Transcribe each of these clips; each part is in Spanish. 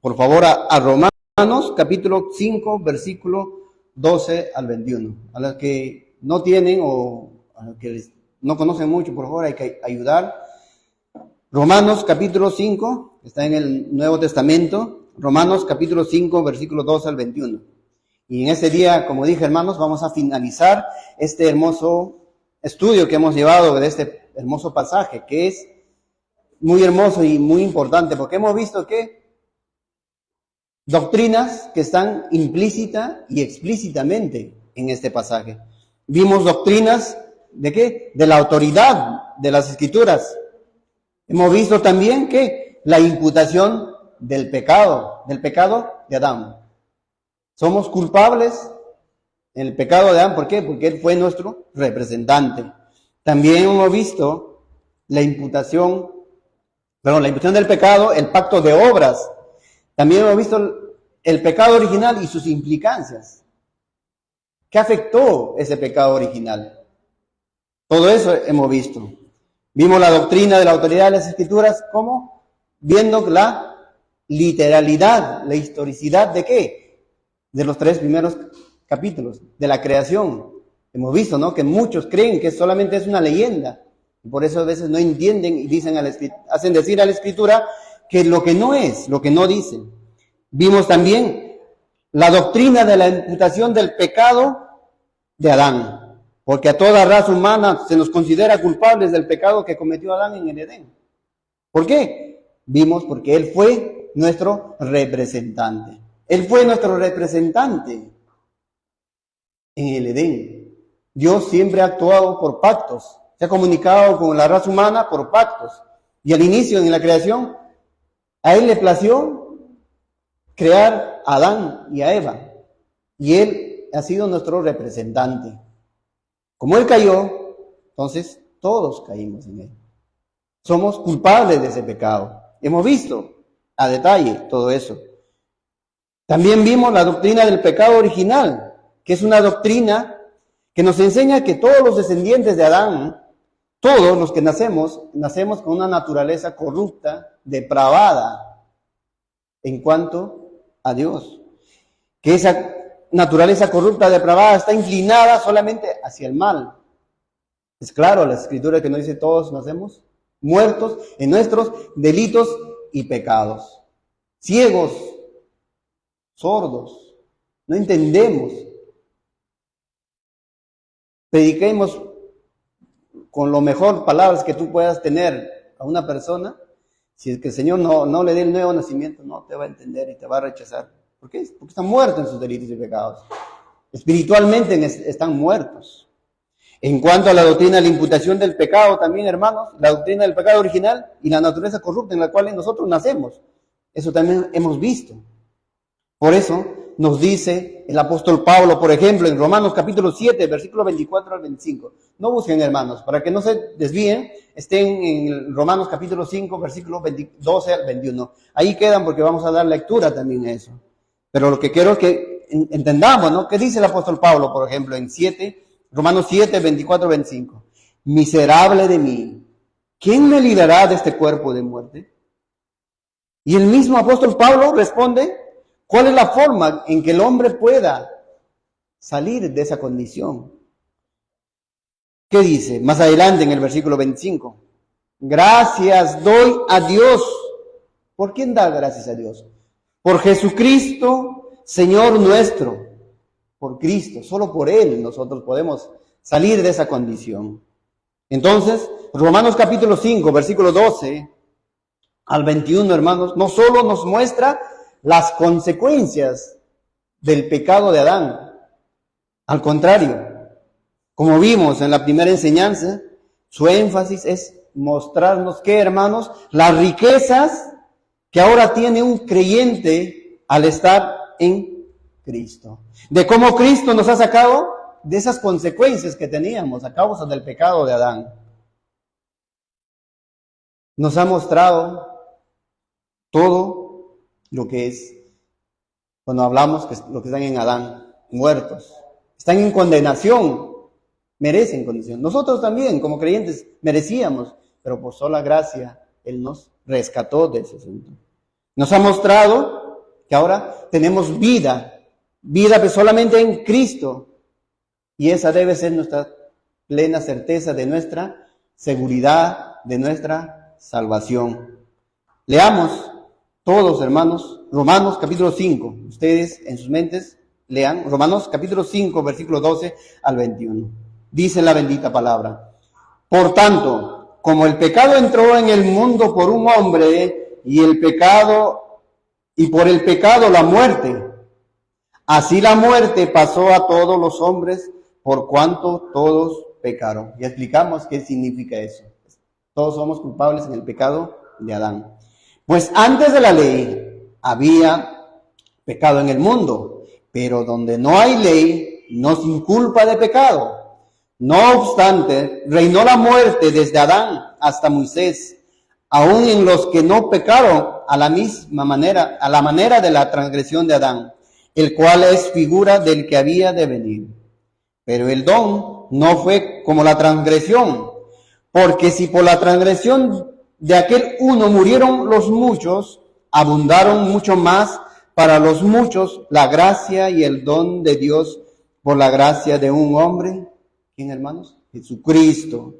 por favor, a Romanos, capítulo 5, versículo 12 al 21. A los que no tienen o a los que no conocen mucho, por favor, hay que ayudar. Romanos, capítulo 5, está en el Nuevo Testamento. Romanos, capítulo 5, versículo 12 al 21. Y en este día, como dije, hermanos, vamos a finalizar este hermoso estudio que hemos llevado de este hermoso pasaje, que es muy hermoso y muy importante, porque hemos visto que doctrinas que están implícita y explícitamente en este pasaje. Vimos doctrinas ¿de qué? De la autoridad de las Escrituras. Hemos visto también que la imputación del pecado de Adán. Somos culpables en el pecado de Adán, ¿por qué? Porque él fue nuestro representante. También hemos visto la imputación del pecado, el pacto de obras. También hemos visto el pecado original y sus implicancias. ¿Qué afectó ese pecado original? Todo eso hemos visto. Vimos la doctrina de la autoridad de las Escrituras, ¿cómo? Viendo la literalidad, la historicidad ¿de qué? De los 3 primeros capítulos, de la creación. Hemos visto, ¿no? Que muchos creen que solamente es una leyenda. Y por eso a veces no entienden y hacen decir a la Escritura que lo que no es, lo que no dice. Vimos también la doctrina de la imputación del pecado de Adán, porque a toda raza humana se nos considera culpables del pecado que cometió Adán en el Edén. ¿Por qué? Vimos porque él fue nuestro representante. Él fue nuestro representante en el Edén. Dios siempre ha actuado por pactos, se ha comunicado con la raza humana por pactos. Y al inicio, en la creación, a él le plació crear a Adán y a Eva. Y él ha sido nuestro representante. Como él cayó, entonces todos caímos en él. Somos culpables de ese pecado. Hemos visto a detalle todo eso. También vimos la doctrina del pecado original, que es una doctrina que nos enseña que todos los descendientes de Adán, todos los que nacemos con una naturaleza corrupta, depravada, en cuanto a Dios. Que esa naturaleza corrupta, depravada, está inclinada solamente hacia el mal. Es claro, la Escritura que nos dice todos nacemos muertos en nuestros delitos y pecados. Ciegos, sordos, no entendemos. Prediquemos con lo mejor palabras que tú puedas tener a una persona. Si es que el Señor no le dé el nuevo nacimiento, no te va a entender y te va a rechazar. ¿Por qué? Porque están muertos en sus delitos y pecados. Espiritualmente están muertos. En cuanto a la doctrina de la imputación del pecado, también, hermanos, la doctrina del pecado original y la naturaleza corrupta en la cual nosotros nacemos. Eso también hemos visto. Por eso nos dice el apóstol Pablo, por ejemplo, en Romanos capítulo 7, versículo 24 al 25. No busquen, hermanos, para que no se desvíen, estén en Romanos capítulo 5, versículo 12 al 21. Ahí quedan porque vamos a dar lectura también a eso. Pero lo que quiero es que entendamos, ¿no? ¿Qué dice el apóstol Pablo, por ejemplo, en Romanos 7, 24, 25? Miserable de mí, ¿quién me librará de este cuerpo de muerte? Y el mismo apóstol Pablo responde, ¿cuál es la forma en que el hombre pueda salir de esa condición? ¿Qué dice? Más adelante en el versículo 25. Gracias doy a Dios. ¿Por quién da gracias a Dios? Por Jesucristo, Señor nuestro. Por Cristo, solo por Él nosotros podemos salir de esa condición. Entonces, Romanos capítulo 5, versículo 12 al 21, hermanos, no solo nos muestra las consecuencias del pecado de Adán. Al contrario, como vimos en la primera enseñanza, su énfasis es mostrarnos que, hermanos, las riquezas que ahora tiene un creyente al estar en Cristo. De cómo Cristo nos ha sacado de esas consecuencias que teníamos a causa del pecado de Adán. Nos ha mostrado todo lo que es, cuando hablamos que lo que están en Adán, muertos, están en condenación, merecen condenación. Nosotros también, como creyentes, merecíamos, pero por sola gracia, Él nos rescató de ese asunto. Nos ha mostrado que ahora tenemos vida pues solamente en Cristo. Y esa debe ser nuestra plena certeza de nuestra seguridad, de nuestra salvación. Leamos todos, hermanos, Romanos capítulo 5. Ustedes en sus mentes lean Romanos capítulo 5, versículo 12 al 21. Dice la bendita palabra: por tanto, como el pecado entró en el mundo por un hombre, y por el pecado la muerte, así la muerte pasó a todos los hombres por cuanto todos pecaron. Ya explicamos qué significa eso. Todos somos culpables en el pecado de Adán. Pues antes de la ley había pecado en el mundo, pero donde no hay ley, no se inculpa de pecado. No obstante, reinó la muerte desde Adán hasta Moisés, aun en los que no pecaron a la manera de la transgresión de Adán, el cual es figura del que había de venir. Pero el don no fue como la transgresión, porque si por la transgresión de aquel uno murieron los muchos, abundaron mucho más para los muchos la gracia y el don de Dios por la gracia de un hombre. ¿Quién, hermanos? Jesucristo.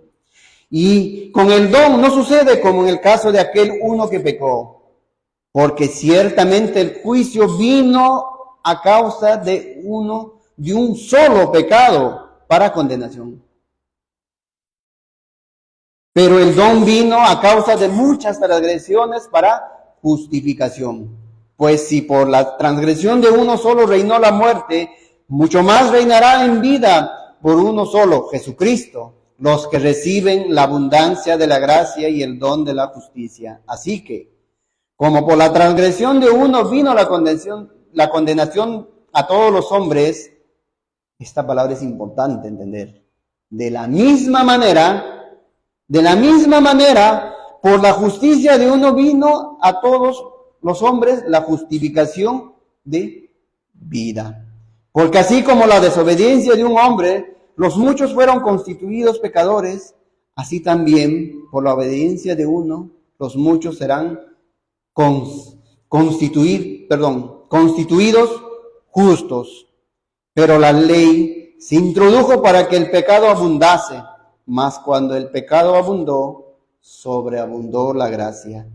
Y con el don no sucede como en el caso de aquel uno que pecó, porque ciertamente el juicio vino a causa de un solo pecado para condenación. Pero el don vino a causa de muchas transgresiones para justificación. Pues si por la transgresión de uno solo reinó la muerte, mucho más reinará en vida por uno solo, Jesucristo, los que reciben la abundancia de la gracia y el don de la justicia. Así que, como por la transgresión de uno vino la condenación a todos los hombres, esta palabra es importante entender. De la misma manera, por la justicia de uno vino a todos los hombres la justificación de vida. Porque así como la desobediencia de un hombre, los muchos fueron constituidos pecadores, así también por la obediencia de uno, los muchos serán constituidos justos. Pero la ley se introdujo para que el pecado abundase, mas cuando el pecado abundó, sobreabundó la gracia.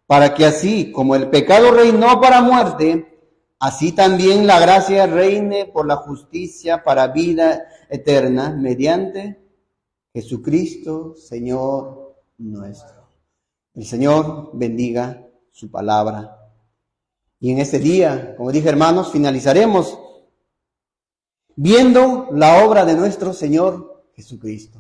Para que así como el pecado reinó para muerte, así también la gracia reine por la justicia para vida eterna, mediante Jesucristo, Señor nuestro. El Señor bendiga su palabra. Y en este día, como dije, hermanos, finalizaremos viendo la obra de nuestro Señor Jesucristo.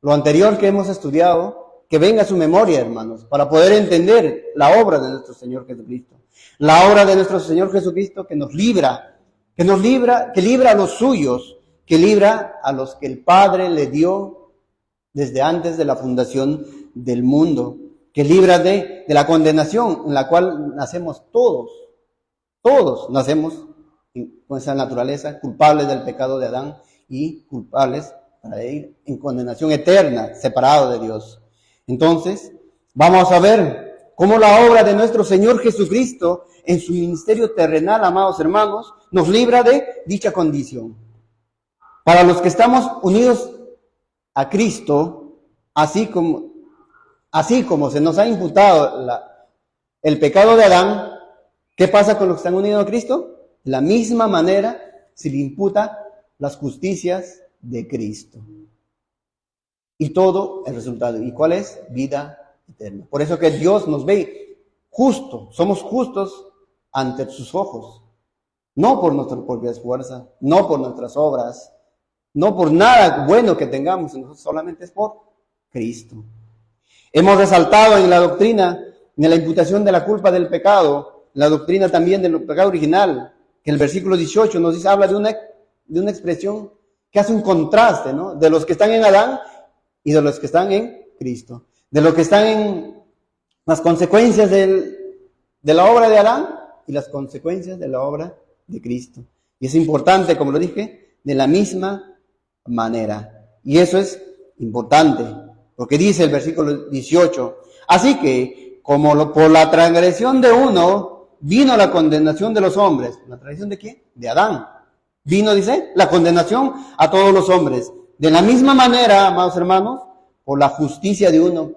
Lo anterior que hemos estudiado, que venga a su memoria, hermanos, para poder entender la obra de nuestro Señor Jesucristo. La obra de nuestro Señor Jesucristo que libra a los suyos, que libra a los que el Padre le dio desde antes de la fundación del mundo, que libra de la condenación en la cual nacemos todos nacemos con esa naturaleza, culpables del pecado de Adán y culpables para ir en condenación eterna, separados de Dios. Entonces, vamos a ver cómo la obra de nuestro Señor Jesucristo en su ministerio terrenal, amados hermanos, nos libra de dicha condición. Para los que estamos unidos a Cristo, así como se nos ha imputado el pecado de Adán, ¿qué pasa con los que están unidos a Cristo? De la misma manera se le imputa las justicias de Cristo. Y todo el resultado. ¿Y cuál es? Vida eterna. Por eso que Dios nos ve justo, somos justos ante sus ojos. No por nuestras propias fuerzas, no por nuestras obras, no por nada bueno que tengamos, solamente es por Cristo. Hemos resaltado en la doctrina, en la imputación de la culpa del pecado, la doctrina también del pecado original, que el versículo 18 nos dice, habla de una expresión que hace un contraste, ¿no? De los que están en Adán y de los que están en Cristo. De los que están en las consecuencias de la obra de Adán y las consecuencias de la obra de Cristo. Y es importante, como lo dije, de la misma manera. Y eso es importante, porque dice el versículo 18, así que, como por la transgresión de uno vino la condenación de los hombres. ¿La traición de quién? De Adán. Vino, dice, la condenación a todos los hombres. De la misma manera, amados hermanos, por la justicia de uno,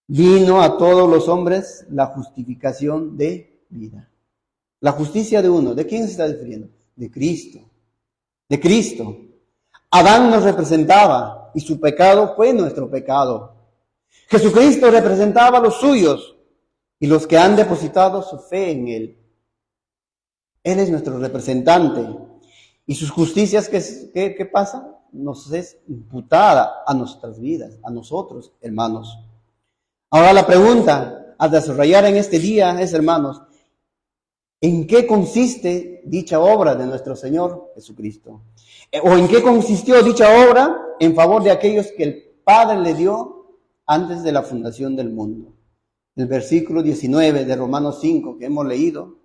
vino a todos los hombres la justificación de vida. La justicia de uno. ¿De quién se está refiriendo? De Cristo. De Cristo. Adán nos representaba y su pecado fue nuestro pecado. Jesucristo representaba a los suyos y los que han depositado su fe en Él. Él es nuestro representante. Y sus justicias, ¿qué pasa? Nos es imputada a nuestras vidas, a nosotros, hermanos. Ahora la pregunta a desarrollar en este día es, hermanos, ¿en qué consiste dicha obra de nuestro Señor Jesucristo? ¿O en qué consistió dicha obra en favor de aquellos que el Padre le dio antes de la fundación del mundo? El versículo 19 de Romanos 5 que hemos leído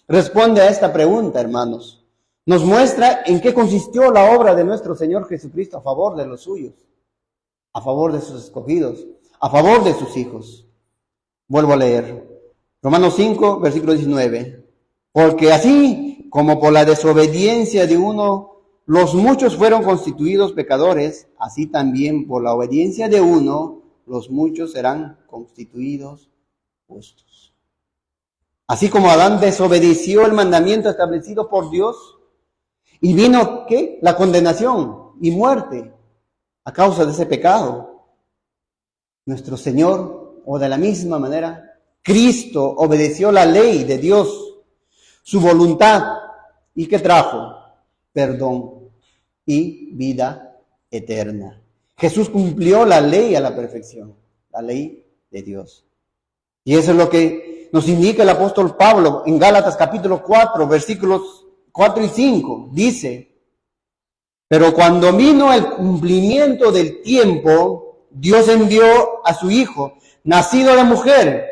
responde a esta pregunta, hermanos. Nos muestra en qué consistió la obra de nuestro Señor Jesucristo a favor de los suyos, a favor de sus escogidos, a favor de sus hijos. Vuelvo a leer. Romanos 5, versículo 19. Porque así como por la desobediencia de uno los muchos fueron constituidos pecadores, así también por la obediencia de uno los muchos serán constituidos justos. Así como Adán desobedeció el mandamiento establecido por Dios, y vino, ¿qué? La condenación y muerte a causa de ese pecado. Nuestro Señor, o de la misma manera, Cristo obedeció la ley de Dios, su voluntad, y ¿qué trajo? Perdón y vida eterna. Jesús cumplió la ley a la perfección, la ley de Dios. Y eso es lo que nos indica el apóstol Pablo en Gálatas capítulo 4, versículos 4 y 5. Dice, pero cuando vino el cumplimiento del tiempo, Dios envió a su Hijo, nacido de mujer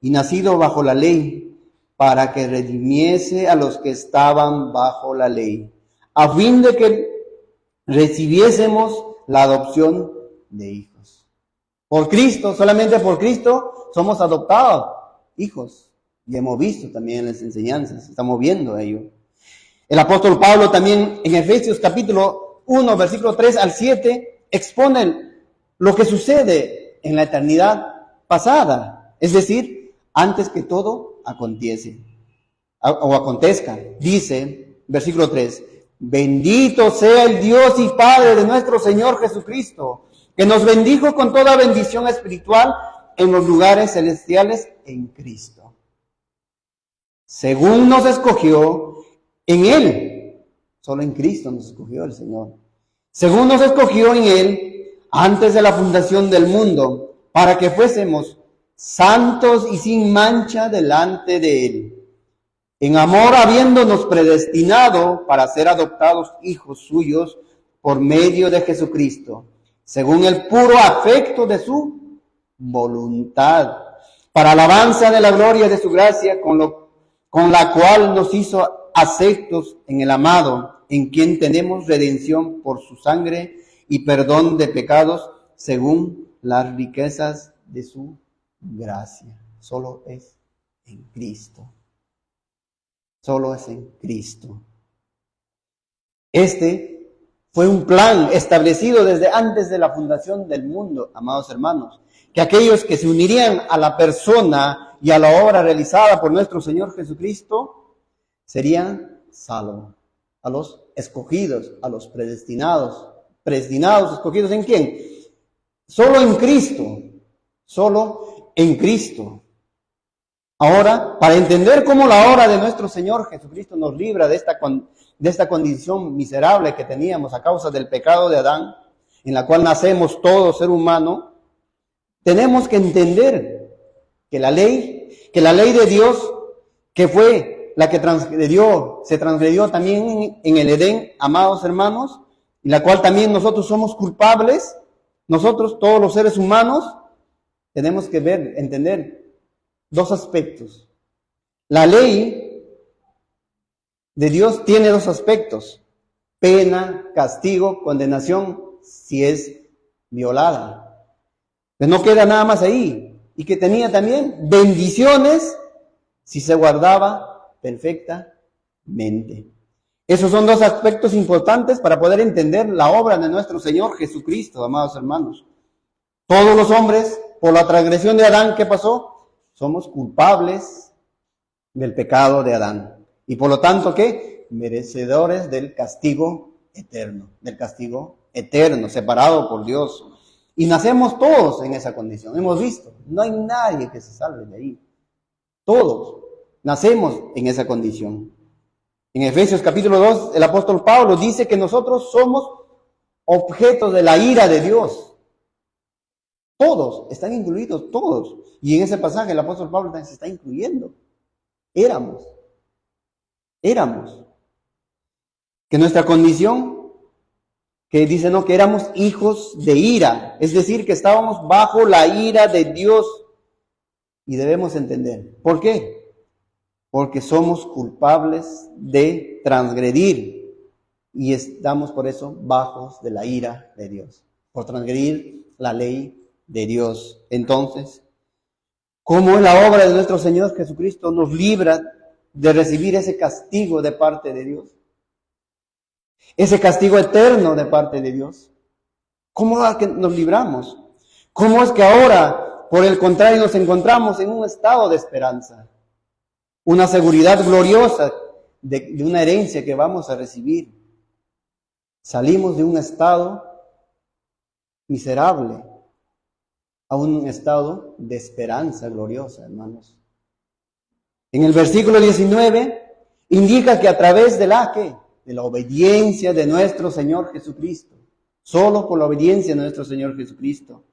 y nacido bajo la ley, para que redimiese a los que estaban bajo la ley, a fin de que recibiésemos la adopción de hijos. Por Cristo, solamente por Cristo, somos adoptados hijos. Y hemos visto también en las enseñanzas, estamos viendo ello. El apóstol Pablo también en Efesios capítulo 1, versículo 3 al 7, expone lo que sucede en la eternidad pasada, es decir, antes que todo acontezca. Dice, versículo 3, bendito sea el Dios y Padre de nuestro Señor Jesucristo, que nos bendijo con toda bendición espiritual en los lugares celestiales en Cristo, según nos escogió en Él. Solo en Cristo nos escogió el Señor. Según nos escogió en Él antes de la fundación del mundo, para que fuésemos santos y sin mancha delante de Él, en amor habiéndonos predestinado para ser adoptados hijos suyos por medio de Jesucristo, según el puro afecto de su voluntad, para alabanza de la gloria de su gracia, con la cual nos hizo aceptos en el amado, en quien tenemos redención por su sangre y perdón de pecados, según las riquezas de su gracia. Solo es en Cristo. Solo es en Cristo. Este fue un plan establecido desde antes de la fundación del mundo, amados hermanos, que aquellos que se unirían a la persona y a la obra realizada por nuestro Señor Jesucristo serían salvos. A los escogidos, a los predestinados. ¿Predestinados, escogidos en quién? Solo en Cristo. Solo en Cristo. Ahora, para entender cómo la obra de nuestro Señor Jesucristo nos libra de esta condición miserable que teníamos a causa del pecado de Adán, en la cual nacemos todo ser humano, tenemos que entender que la ley de Dios, que fue la que se transgredió también en el Edén, amados hermanos, y la cual también nosotros somos culpables, nosotros, todos los seres humanos, tenemos que entender dos aspectos. La ley de Dios tiene dos aspectos: pena, castigo, condenación, si es violada. Pero no queda nada más ahí. Y que tenía también bendiciones si se guardaba perfectamente. Esos son dos aspectos importantes para poder entender la obra de nuestro Señor Jesucristo, amados hermanos. Todos los hombres, por la transgresión de Adán, ¿qué pasó? Somos culpables del pecado de Adán. Y por lo tanto, ¿qué? Merecedores del castigo eterno, separado por Dios. Y nacemos todos en esa condición. Hemos visto, no hay nadie que se salve de ahí. Todos nacemos en esa condición. En Efesios capítulo 2, el apóstol Pablo dice que nosotros somos objetos de la ira de Dios. Todos, están incluidos todos. Y en ese pasaje el apóstol Pablo se está incluyendo. Éramos. Que nuestra condición, que dice no, que éramos hijos de ira. Es decir, que estábamos bajo la ira de Dios. Y debemos entender. ¿Por qué? Porque somos culpables de transgredir y estamos por eso bajos de la ira de Dios, por transgredir la ley de Dios. Entonces, ¿cómo la obra de nuestro Señor Jesucristo nos libra de recibir ese castigo de parte de Dios? Ese castigo eterno de parte de Dios. ¿Cómo es que nos libramos? ¿Cómo es que ahora, por el contrario, nos encontramos en un estado de esperanza? Una seguridad gloriosa de una herencia que vamos a recibir. Salimos de un estado miserable a un estado de esperanza gloriosa, hermanos. En el versículo 19 indica que a través de de la obediencia de nuestro Señor Jesucristo, solo por la obediencia de nuestro Señor Jesucristo,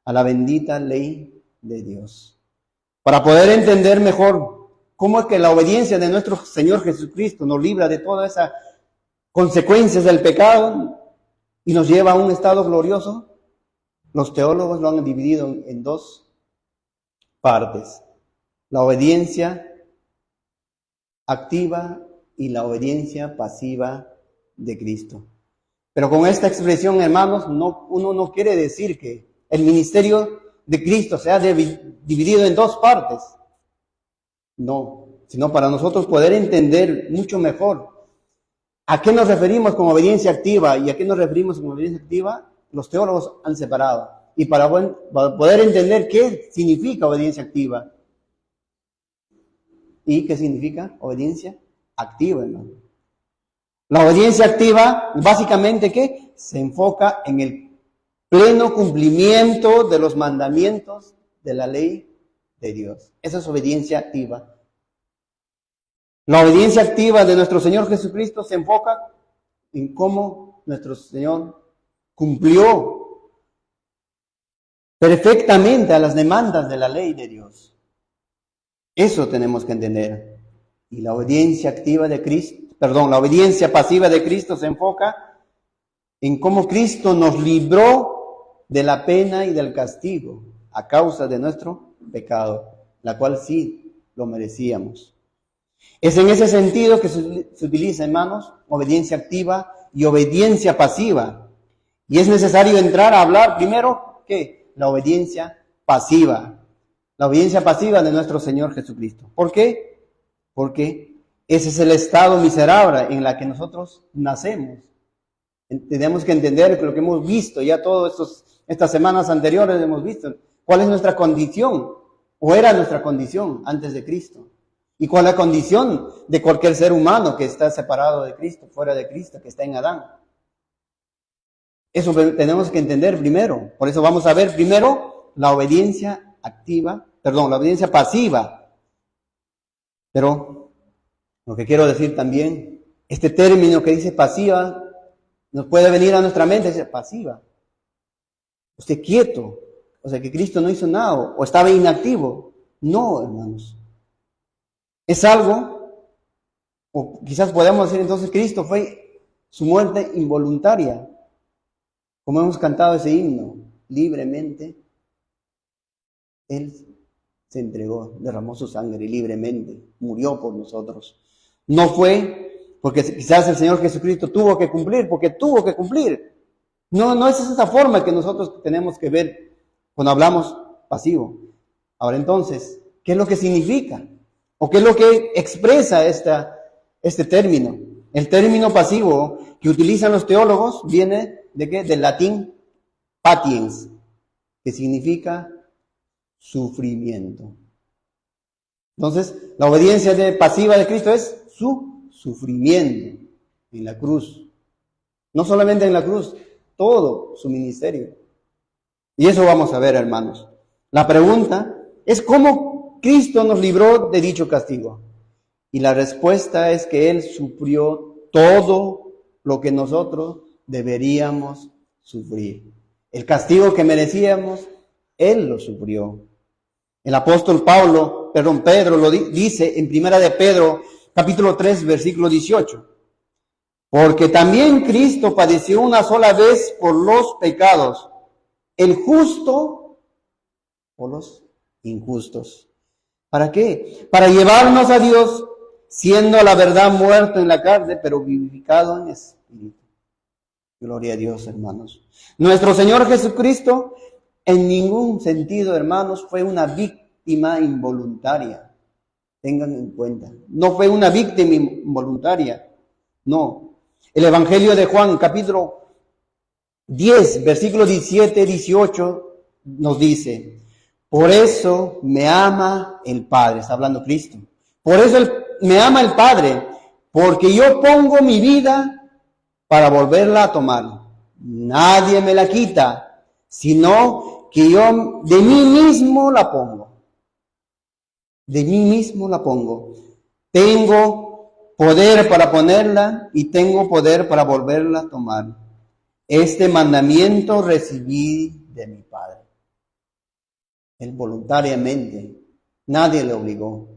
a la bendita ley de Dios. Para poder entender mejor cómo es que la obediencia de nuestro Señor Jesucristo nos libra de todas esas consecuencias del pecado y nos lleva a un estado glorioso, los teólogos lo han dividido en dos partes. La obediencia activa y la obediencia pasiva de Cristo. Pero con esta expresión, hermanos, uno no quiere decir que el ministerio de Cristo sea dividido en dos partes. No, sino para nosotros poder entender mucho mejor a qué nos referimos con obediencia activa y a qué nos referimos con obediencia activa, los teólogos han separado. Y para poder entender qué significa obediencia activa y qué significa obediencia activa, hermano. La obediencia activa, básicamente, ¿qué? Se enfoca en el pleno cumplimiento de los mandamientos de la ley de Dios. Esa es obediencia activa. La obediencia activa de nuestro Señor Jesucristo se enfoca en cómo nuestro Señor cumplió perfectamente a las demandas de la ley de Dios. Eso tenemos que entender. Y la obediencia activa de Cristo, la obediencia pasiva de Cristo se enfoca en cómo Cristo nos libró de la pena y del castigo a causa de nuestro pecado, la cual sí lo merecíamos. Es en ese sentido que se utiliza, hermanos, obediencia activa y obediencia pasiva. Y es necesario entrar a hablar primero, ¿qué? La obediencia pasiva. La obediencia pasiva de nuestro Señor Jesucristo. ¿Por qué? Porque ese es el estado miserable en el que nosotros nacemos. Tenemos que entender lo que hemos visto, ya todas estas semanas anteriores hemos visto, cuál es nuestra condición, o era nuestra condición antes de Cristo. Y cuál es la condición de cualquier ser humano que está separado de Cristo, fuera de Cristo, que está en Adán. Eso tenemos que entender primero. Por eso vamos a ver primero la obediencia la obediencia pasiva. Pero lo que quiero decir también, este término que dice pasiva, nos puede venir a nuestra mente, dice pasiva. Usted quieto, o sea que Cristo no hizo nada, o estaba inactivo. No, hermanos. Es algo, o quizás podemos decir entonces, Cristo fue su muerte involuntaria. Como hemos cantado ese himno, libremente, Él se entregó, derramó su sangre libremente, murió por nosotros. No fue porque quizás el Señor Jesucristo tuvo que cumplir, porque tuvo que cumplir. No es esa forma que nosotros tenemos que ver cuando hablamos pasivo. Ahora entonces, ¿qué es lo que significa? ¿O qué es lo que expresa este término? El término pasivo que utilizan los teólogos viene ¿de qué? Del latín patiens, que significa sufrimiento. Entonces, la obediencia pasiva de Cristo es su sufrimiento en la cruz. No solamente en la cruz, todo su ministerio. Y eso vamos a ver, hermanos. La pregunta es cómo Cristo nos libró de dicho castigo. Y la respuesta es que Él sufrió todo lo que nosotros deberíamos sufrir. El castigo que merecíamos, Él lo sufrió. El apóstol Pedro lo dice en Primera de Pedro, capítulo 3, versículo 18. Porque también Cristo padeció una sola vez por los pecados, el justo por los injustos. ¿Para qué? Para llevarnos a Dios, siendo a la verdad muerto en la carne, pero vivificado en espíritu. Gloria a Dios, hermanos. Nuestro Señor Jesucristo, en ningún sentido, hermanos, fue una víctima involuntaria. Tengan en cuenta. No fue una víctima involuntaria. No. El Evangelio de Juan, capítulo 10, versículos 17, 18, nos dice: por eso me ama el Padre. Está hablando Cristo. Por eso me ama el Padre, porque yo pongo mi vida para volverla a tomar. Nadie me la quita, sino que yo de mí mismo la pongo. De mí mismo la pongo. Tengo poder para ponerla y tengo poder para volverla a tomar. Este mandamiento recibí de mi Padre. Él voluntariamente, nadie le obligó.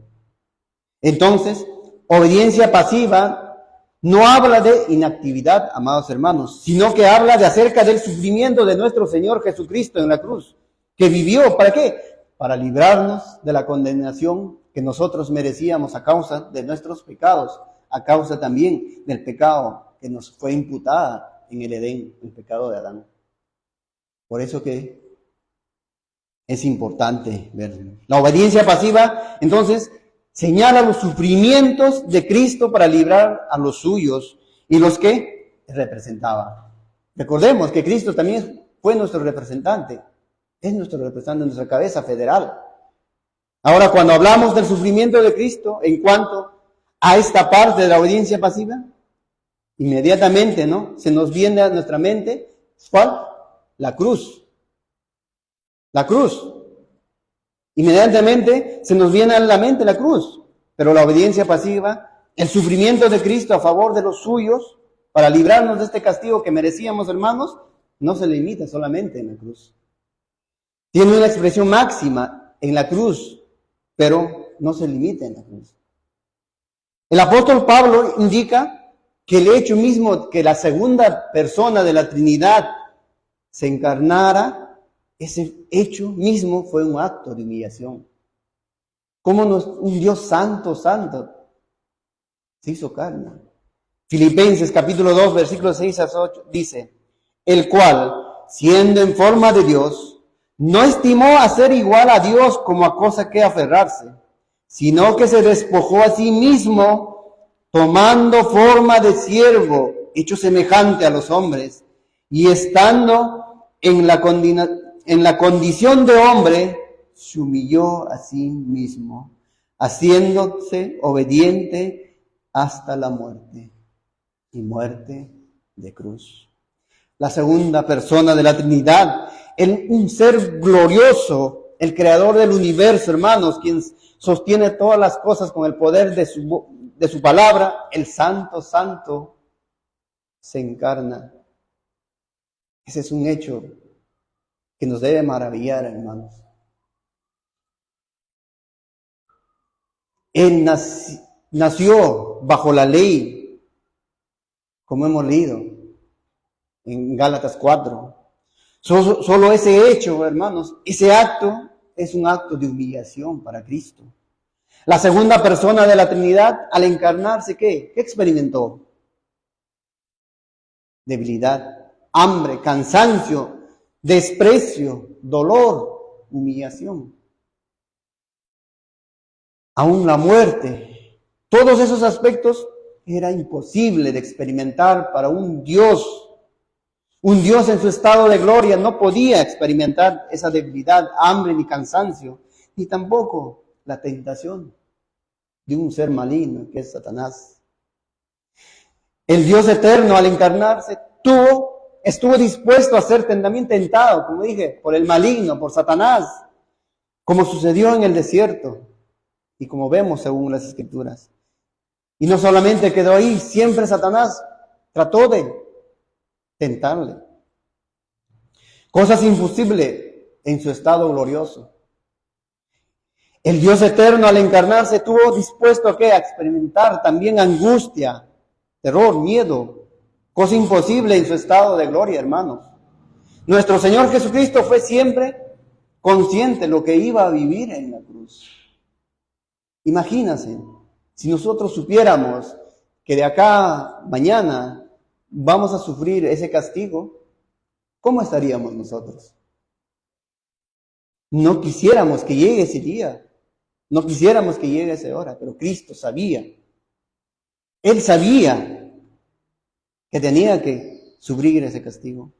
Entonces, obediencia pasiva no habla de inactividad, amados hermanos, sino que habla de acerca del sufrimiento de nuestro Señor Jesucristo en la cruz, que vivió, ¿para qué? Para librarnos de la condenación que nosotros merecíamos a causa de nuestros pecados, a causa también del pecado que nos fue imputada en el Edén, el pecado de Adán. Por eso que es importante verlo. La obediencia pasiva, entonces, señala los sufrimientos de Cristo para librar a los suyos y los que representaba. Recordemos que Cristo también fue nuestro representante. Es nuestro representante, nuestra cabeza federal. Ahora, cuando hablamos del sufrimiento de Cristo en cuanto a esta parte de la obediencia pasiva, inmediatamente, ¿no? Se nos viene a nuestra mente, ¿cuál? La cruz. La cruz. Inmediatamente se nos viene a la mente la cruz. Pero la obediencia pasiva, el sufrimiento de Cristo a favor de los suyos, para librarnos de este castigo que merecíamos, hermanos, no se limita solamente en la cruz. Tiene una expresión máxima en la cruz, pero no se limita en la cruz. El apóstol Pablo indica que el hecho mismo que la segunda persona de la Trinidad se encarnara, ese hecho mismo fue un acto de humillación. Como un Dios santo, santo, se hizo carne. Filipenses capítulo 2, versículos 6 a 8 dice: el cual, siendo en forma de Dios, no estimó a ser igual a Dios como a cosa que aferrarse, sino que se despojó a sí mismo, tomando forma de siervo, hecho semejante a los hombres, y estando en la condición de hombre, se humilló a sí mismo, haciéndose obediente hasta la muerte, y muerte de cruz. La segunda persona de la Trinidad, un ser glorioso, el creador del universo, hermanos, quien sostiene todas las cosas con el poder de su palabra, el Santo, Santo, se encarna. Ese es un hecho que nos debe maravillar, hermanos. Él nació bajo la ley, como hemos leído en Gálatas 4. Solo ese hecho, hermanos, ese acto es un acto de humillación para Cristo. La segunda persona de la Trinidad, al encarnarse, ¿qué experimentó? Debilidad, hambre, cansancio, desprecio, dolor, humillación. aún la muerte. Todos esos aspectos era imposible de experimentar para un Dios. Un Dios en su estado de gloria no podía experimentar esa debilidad, hambre ni cansancio, ni tampoco la tentación de un ser maligno que es Satanás. El Dios eterno al encarnarse estuvo dispuesto a ser también tentado, como dije, por el maligno, por Satanás, como sucedió en el desierto y como vemos según las Escrituras. Y no solamente quedó ahí, siempre Satanás trató de tentarle. Cosas imposibles en su estado glorioso. El Dios eterno al encarnarse estuvo dispuesto a experimentar también angustia, terror, miedo, cosa imposible en su estado de gloria, hermanos. Nuestro Señor Jesucristo fue siempre consciente de lo que iba a vivir en la cruz. Imagínense, si nosotros supiéramos que de acá mañana vamos a sufrir ese castigo, ¿cómo estaríamos nosotros? No quisiéramos que llegue ese día, no quisiéramos que llegue esa hora, pero Cristo sabía. Él sabía que tenía que sufrir ese castigo.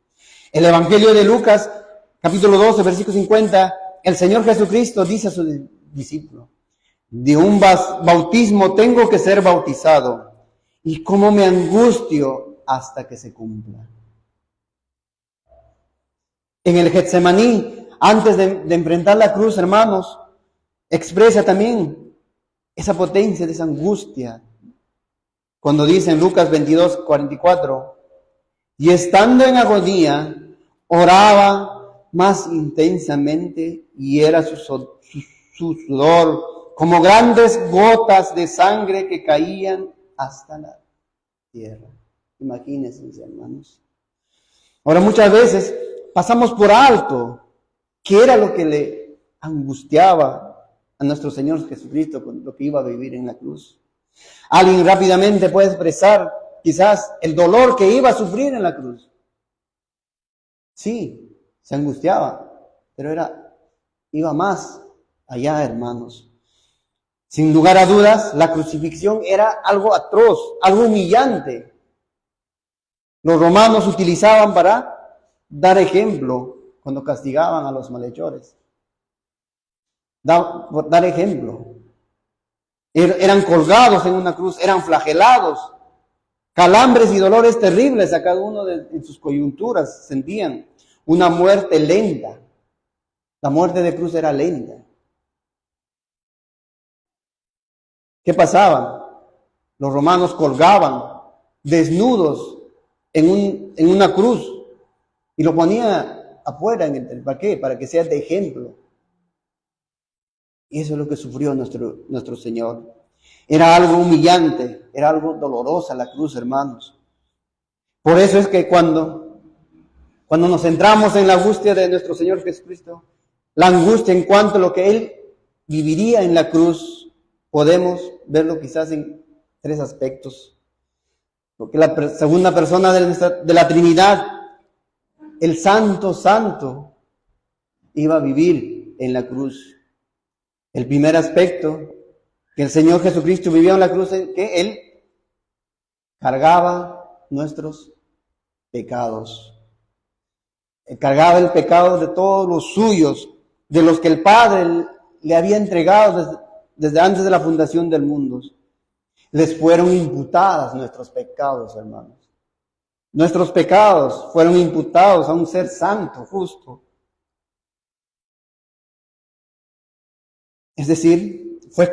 El Evangelio de Lucas, capítulo 12, versículo 50, el Señor Jesucristo dice a sus discípulos: de un bautismo tengo que ser bautizado, y cómo me angustio hasta que se cumpla. En el Getsemaní, antes de enfrentar la cruz, hermanos, expresa también esa potencia de esa angustia. Cuando dice en Lucas 22, 44, y estando en agonía, oraba más intensamente, y era su sudor como grandes gotas de sangre que caían hasta la tierra. Imagínense, hermanos. Ahora, muchas veces pasamos por alto qué era lo que le angustiaba a nuestro Señor Jesucristo con lo que iba a vivir en la cruz. Alguien rápidamente puede expresar quizás el dolor que iba a sufrir en la cruz. Sí, se angustiaba, pero iba más allá, hermanos. Sin lugar a dudas, la crucifixión era algo atroz, algo humillante. Los romanos utilizaban para dar ejemplo cuando castigaban a los malhechores. Dar ejemplo. Eran colgados en una cruz, eran flagelados. Calambres y dolores terribles a cada uno en sus coyunturas sentían. Una muerte lenta. La muerte de cruz era lenta. ¿Qué pasaba? Los romanos colgaban desnudos en una cruz y lo ponía afuera. ¿Para qué? Para que sea de ejemplo. Y eso es lo que sufrió nuestro Señor. Era algo humillante, era algo dolorosa la cruz, hermanos. Por eso es que cuando nos centramos en la angustia de nuestro Señor Jesucristo, la angustia en cuanto a lo que Él viviría en la cruz, podemos verlo quizás en tres aspectos. Porque la segunda persona de la Trinidad, el Santo Santo, iba a vivir en la cruz. El primer aspecto, que el Señor Jesucristo vivió en la cruz, es que Él cargaba nuestros pecados. Él cargaba el pecado de todos los suyos, de los que el Padre le había entregado desde antes de la fundación del mundo. Les fueron imputadas nuestros pecados, hermanos. Nuestros pecados fueron imputados a un ser santo, justo. Es decir, fue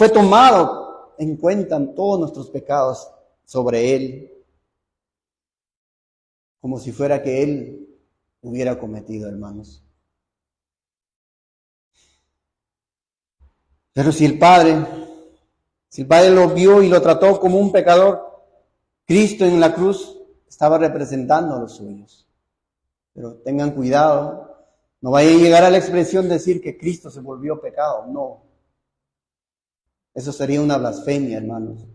tomado en cuenta todos nuestros pecados sobre Él, como si fuera que Él hubiera cometido, hermanos. Pero si el Padre lo vio y lo trató como un pecador, Cristo en la cruz estaba representando a los suyos. Pero tengan cuidado. No vaya a llegar a la expresión de decir que Cristo se volvió pecado. No. Eso sería una blasfemia, hermanos.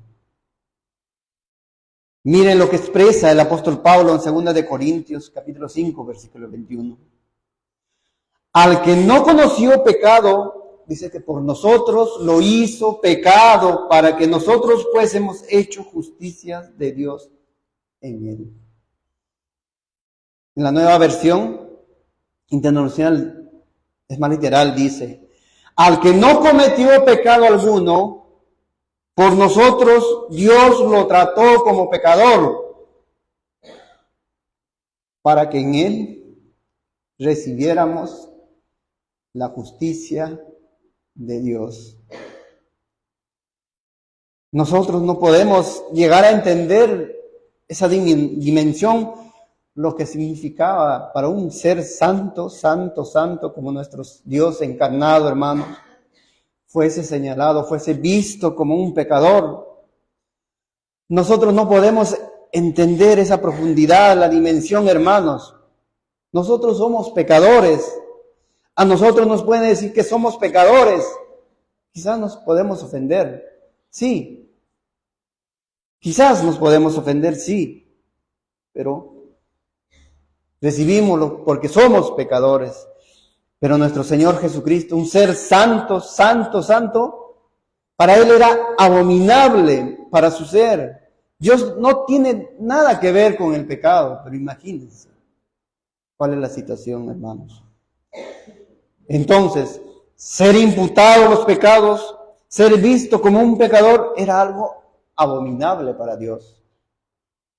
Miren lo que expresa el apóstol Pablo en 2 de Corintios, capítulo 5, versículo 21. Al que no conoció pecado, dice que por nosotros lo hizo pecado para que nosotros fuésemos hechos justicia de Dios en él. En la Nueva Versión Internacional es más literal, dice: al que no cometió pecado alguno, por nosotros Dios lo trató como pecador, para que en él recibiéramos la justicia de Dios. Nosotros no podemos llegar a entender esa dimensión, lo que significaba para un ser santo, santo, santo como nuestro Dios encarnado, hermanos, fuese señalado, fuese visto como un pecador. Nosotros no podemos entender esa profundidad, la dimensión, hermanos. Nosotros somos pecadores. A nosotros nos pueden decir que somos pecadores. Quizás nos podemos ofender, sí. Quizás nos podemos ofender, sí. Pero recibímoslo porque somos pecadores. Pero nuestro Señor Jesucristo, un ser santo, santo, santo, para Él era abominable para su ser. Dios no tiene nada que ver con el pecado, pero imagínense cuál es la situación, hermanos. Entonces, ser imputado los pecados, ser visto como un pecador, era algo abominable para Dios,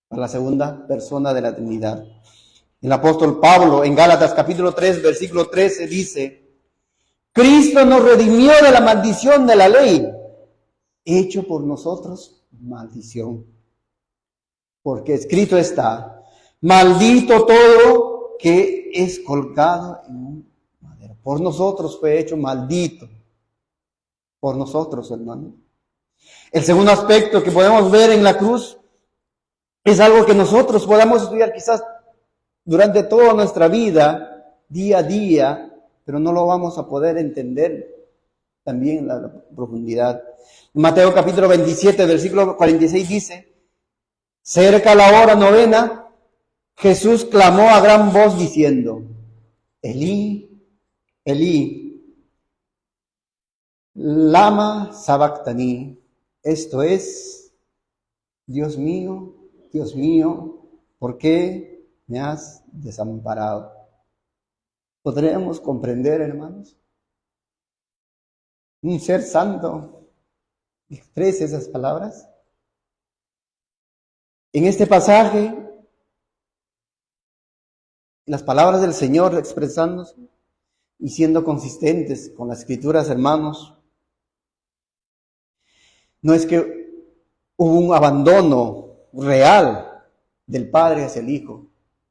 para la segunda persona de la Trinidad. El apóstol Pablo en Gálatas capítulo 3, versículo 13 dice: Cristo nos redimió de la maldición de la ley, hecho por nosotros maldición. Porque escrito está: maldito todo que es colgado en un madero. Por nosotros fue hecho maldito. Por nosotros, hermano. El segundo aspecto que podemos ver en la cruz es algo que nosotros podamos estudiar quizás durante toda nuestra vida, día a día, pero no lo vamos a poder entender también en la profundidad. Mateo capítulo 27, versículo 46 dice: cerca la hora novena, Jesús clamó a gran voz diciendo: Elí, Elí, lama sabactani. Esto es: Dios mío, ¿por qué me has desamparado? ¿Podremos comprender, hermanos? Un ser santo expresa esas palabras. En este pasaje, las palabras del Señor expresándose y siendo consistentes con las Escrituras, hermanos, no es que hubo un abandono real del Padre hacia el Hijo,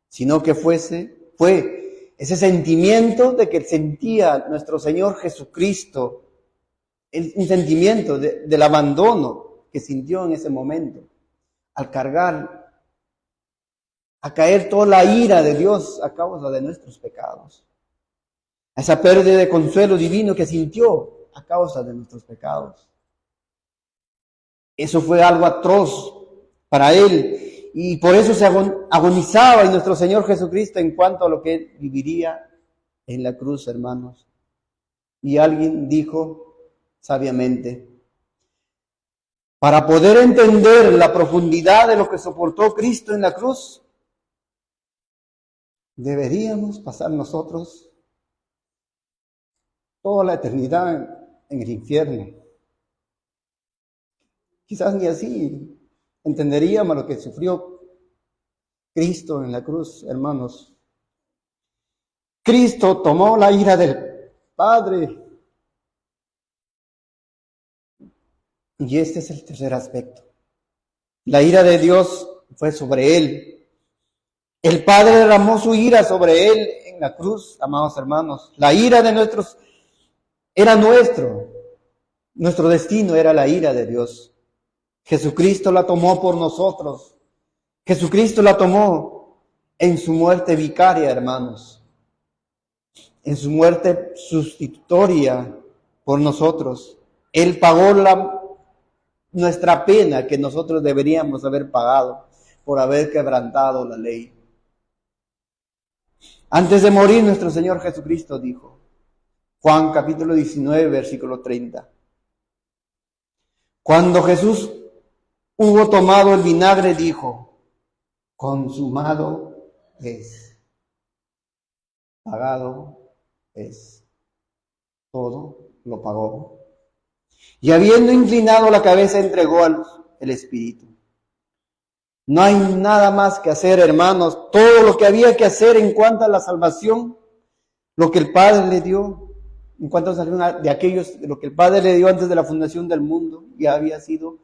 sino que fue ese sentimiento de que sentía nuestro Señor Jesucristo, un sentimiento del abandono que sintió en ese momento, al caer toda la ira de Dios a causa de nuestros pecados, a esa pérdida de consuelo divino que sintió a causa de nuestros pecados. Eso fue algo atroz para Él, y por eso se agonizaba en nuestro Señor Jesucristo en cuanto a lo que Él viviría en la cruz, hermanos. Y alguien dijo sabiamente: para poder entender la profundidad de lo que soportó Cristo en la cruz, deberíamos pasar nosotros toda la eternidad en el infierno. Quizás ni así entenderíamos lo que sufrió Cristo en la cruz, hermanos. Cristo tomó la ira del Padre. Y este es el tercer aspecto. La ira de Dios fue sobre Él. El Padre derramó su ira sobre Él en la cruz, amados hermanos. La ira de era nuestro destino era la ira de Dios. Jesucristo la tomó por nosotros. Jesucristo la tomó en su muerte vicaria, hermanos. En su muerte sustitutoria por nosotros. Él pagó nuestra pena que nosotros deberíamos haber pagado por haber quebrantado la ley. Antes de morir, nuestro Señor Jesucristo dijo: Juan capítulo 19, versículo 30. Cuando Jesús hubo tomado el vinagre, dijo: consumado es, pagado es, todo lo pagó. Y habiendo inclinado la cabeza, entregó el Espíritu. No hay nada más que hacer, hermanos. Todo lo que había que hacer en cuanto a la salvación, lo que el Padre le dio, en cuanto a de aquellos, lo que el Padre le dio antes de la fundación del mundo, ya había sido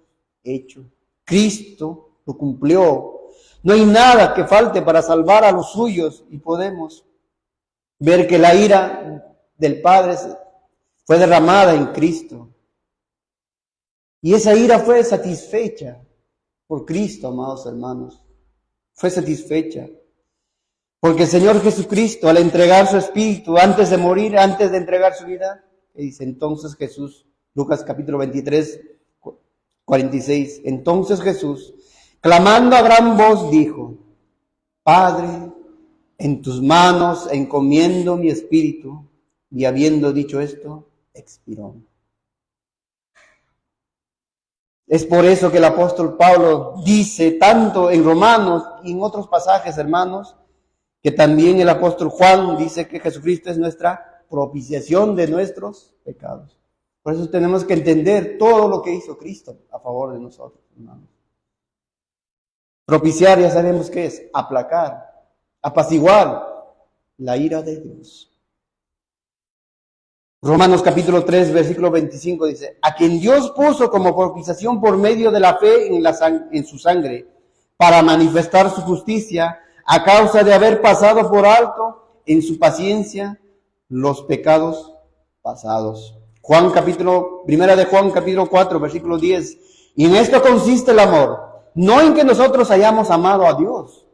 hecho. Cristo lo cumplió. No hay nada que falte para salvar a los suyos, y podemos ver que la ira del Padre fue derramada en Cristo. Y esa ira fue satisfecha por Cristo, amados hermanos. Fue satisfecha. Porque el Señor Jesucristo, al entregar su Espíritu, antes de morir, antes de entregar su vida, dice entonces Jesús, Lucas capítulo 23, 46, entonces Jesús, clamando a gran voz, dijo: Padre, en tus manos encomiendo mi espíritu. Y habiendo dicho esto, expiró. Es por eso que el apóstol Pablo dice tanto en Romanos y en otros pasajes, hermanos, que también el apóstol Juan dice que Jesucristo es nuestra propiciación de nuestros pecados. Por eso tenemos que entender todo lo que hizo Cristo a favor de nosotros, hermanos. Propiciar, ya sabemos qué es: aplacar, apaciguar la ira de Dios. Romanos capítulo 3, versículo 25 dice: a quien Dios puso como propiciación por medio de la fe en su sangre, para manifestar su justicia, a causa de haber pasado por alto en su paciencia los pecados pasados. Primera de Juan capítulo 4, versículo 10. Y en esto consiste el amor, no en que nosotros hayamos amado a Dios,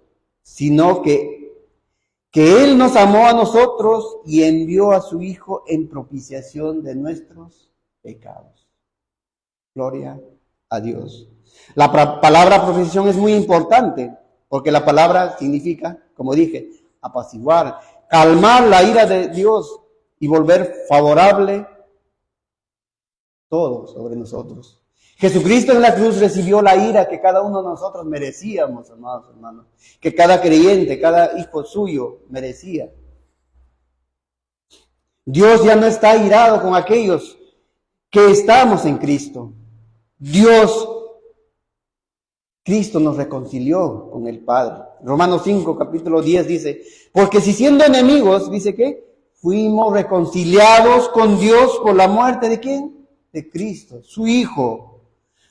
sino que Él nos amó a nosotros y envió a su Hijo en propiciación de nuestros pecados. Gloria a Dios. La palabra propiciación es muy importante, porque la palabra significa, como dije, apaciguar, calmar la ira de Dios y volver favorable todo sobre nosotros. Jesucristo en la cruz recibió la ira que cada uno de nosotros merecíamos, amados hermanos, que cada creyente, cada hijo suyo merecía. Dios ya no está airado con aquellos que estamos en Cristo. Cristo nos reconcilió con el Padre. Romanos 5, capítulo 10 dice: porque si siendo enemigos, dice que fuimos reconciliados con Dios por la muerte ¿de quién? De Cristo, su Hijo.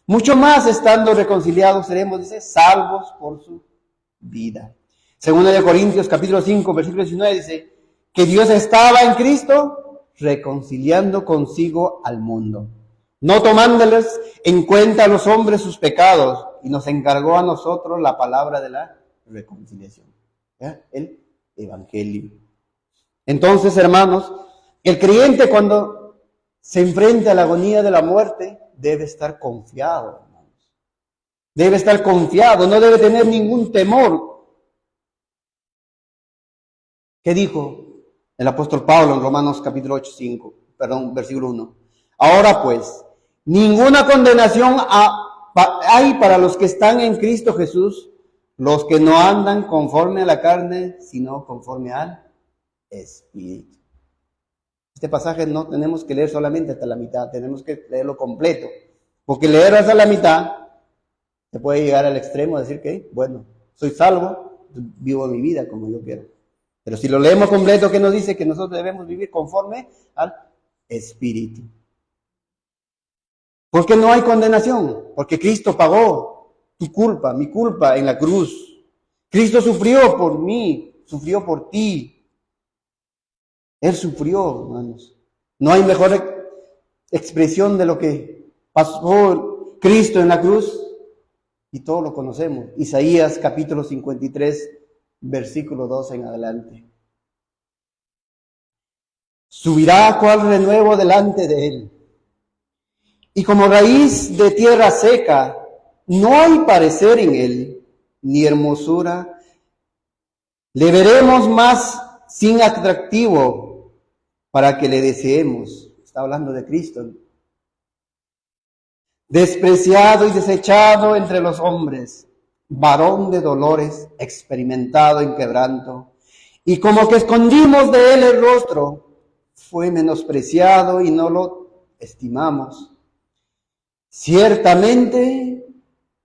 Mucho más, estando reconciliados, seremos, dice, salvos por su vida. Segunda de Corintios, capítulo 5, versículo 19, dice que Dios estaba en Cristo reconciliando consigo al mundo, no tomándoles en cuenta a los hombres sus pecados, y nos encargó a nosotros la palabra de la reconciliación, ¿ya? El Evangelio. Entonces, hermanos, el creyente cuando se enfrenta a la agonía de la muerte, debe estar confiado, hermanos. Debe estar confiado, no debe tener ningún temor. ¿Qué dijo el apóstol Pablo en Romanos capítulo 8, versículo 1? Ahora pues, ninguna condenación hay para los que están en Cristo Jesús, los que no andan conforme a la carne, sino conforme al Espíritu. Este pasaje no tenemos que leer solamente hasta la mitad, tenemos que leerlo completo, porque leer hasta la mitad se puede llegar al extremo de decir que, bueno, soy salvo, vivo mi vida como yo quiero. Pero si lo leemos completo, ¿qué nos dice? Que nosotros debemos vivir conforme al Espíritu. Porque no hay condenación, porque Cristo pagó tu culpa, mi culpa en la cruz. Cristo sufrió por mí, sufrió por ti. Él sufrió, hermanos. No hay mejor expresión de lo que pasó Cristo en la cruz, y todos lo conocemos. Isaías capítulo 53, versículo 2 en adelante. Subirá cual renuevo delante de él, y como raíz de tierra seca, no hay parecer en él, ni hermosura. Le veremos más sin atractivo, para que le deseemos. Está hablando de Cristo. Despreciado y desechado entre los hombres, varón de dolores, experimentado en quebranto, y como que escondimos de él el rostro, fue menospreciado y no lo estimamos. Ciertamente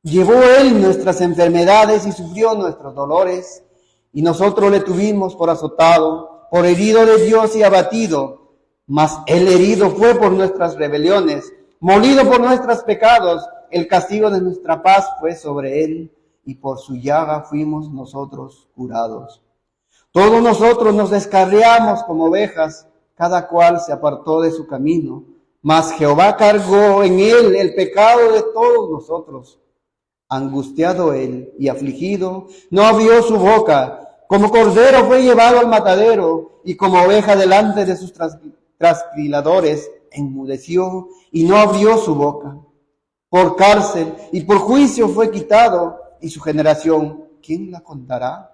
llevó él nuestras enfermedades y sufrió nuestros dolores, y nosotros le tuvimos por azotado, por herido de Dios y abatido, mas el herido fue por nuestras rebeliones, molido por nuestros pecados, el castigo de nuestra paz fue sobre él, y por su llaga fuimos nosotros curados. Todos nosotros nos descarriamos como ovejas, cada cual se apartó de su camino, mas Jehová cargó en él el pecado de todos nosotros. Angustiado él y afligido, no abrió su boca, como cordero fue llevado al matadero, y como oveja delante de sus trasquiladores, enmudeció y no abrió su boca. Por cárcel y por juicio fue quitado, y su generación, ¿quién la contará?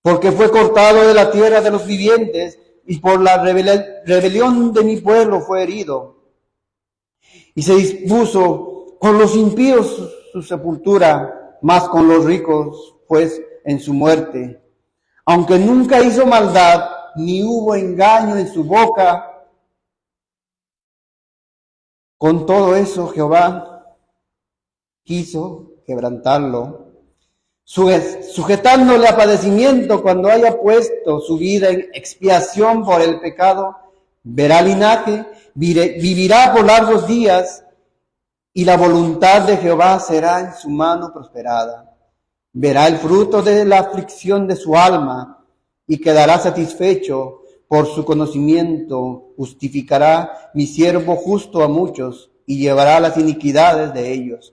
Porque fue cortado de la tierra de los vivientes, y por la rebelión de mi pueblo fue herido. Y se dispuso con los impíos su sepultura, mas con los ricos, pues, en su muerte. Aunque nunca hizo maldad, ni hubo engaño en su boca, con todo eso Jehová quiso quebrantarlo, sujetándole a padecimiento cuando haya puesto su vida en expiación por el pecado, verá linaje, vivirá por largos días, y la voluntad de Jehová será en su mano prosperada. Verá el fruto de la aflicción de su alma, y quedará satisfecho por su conocimiento. Justificará mi siervo justo a muchos, y llevará las iniquidades de ellos.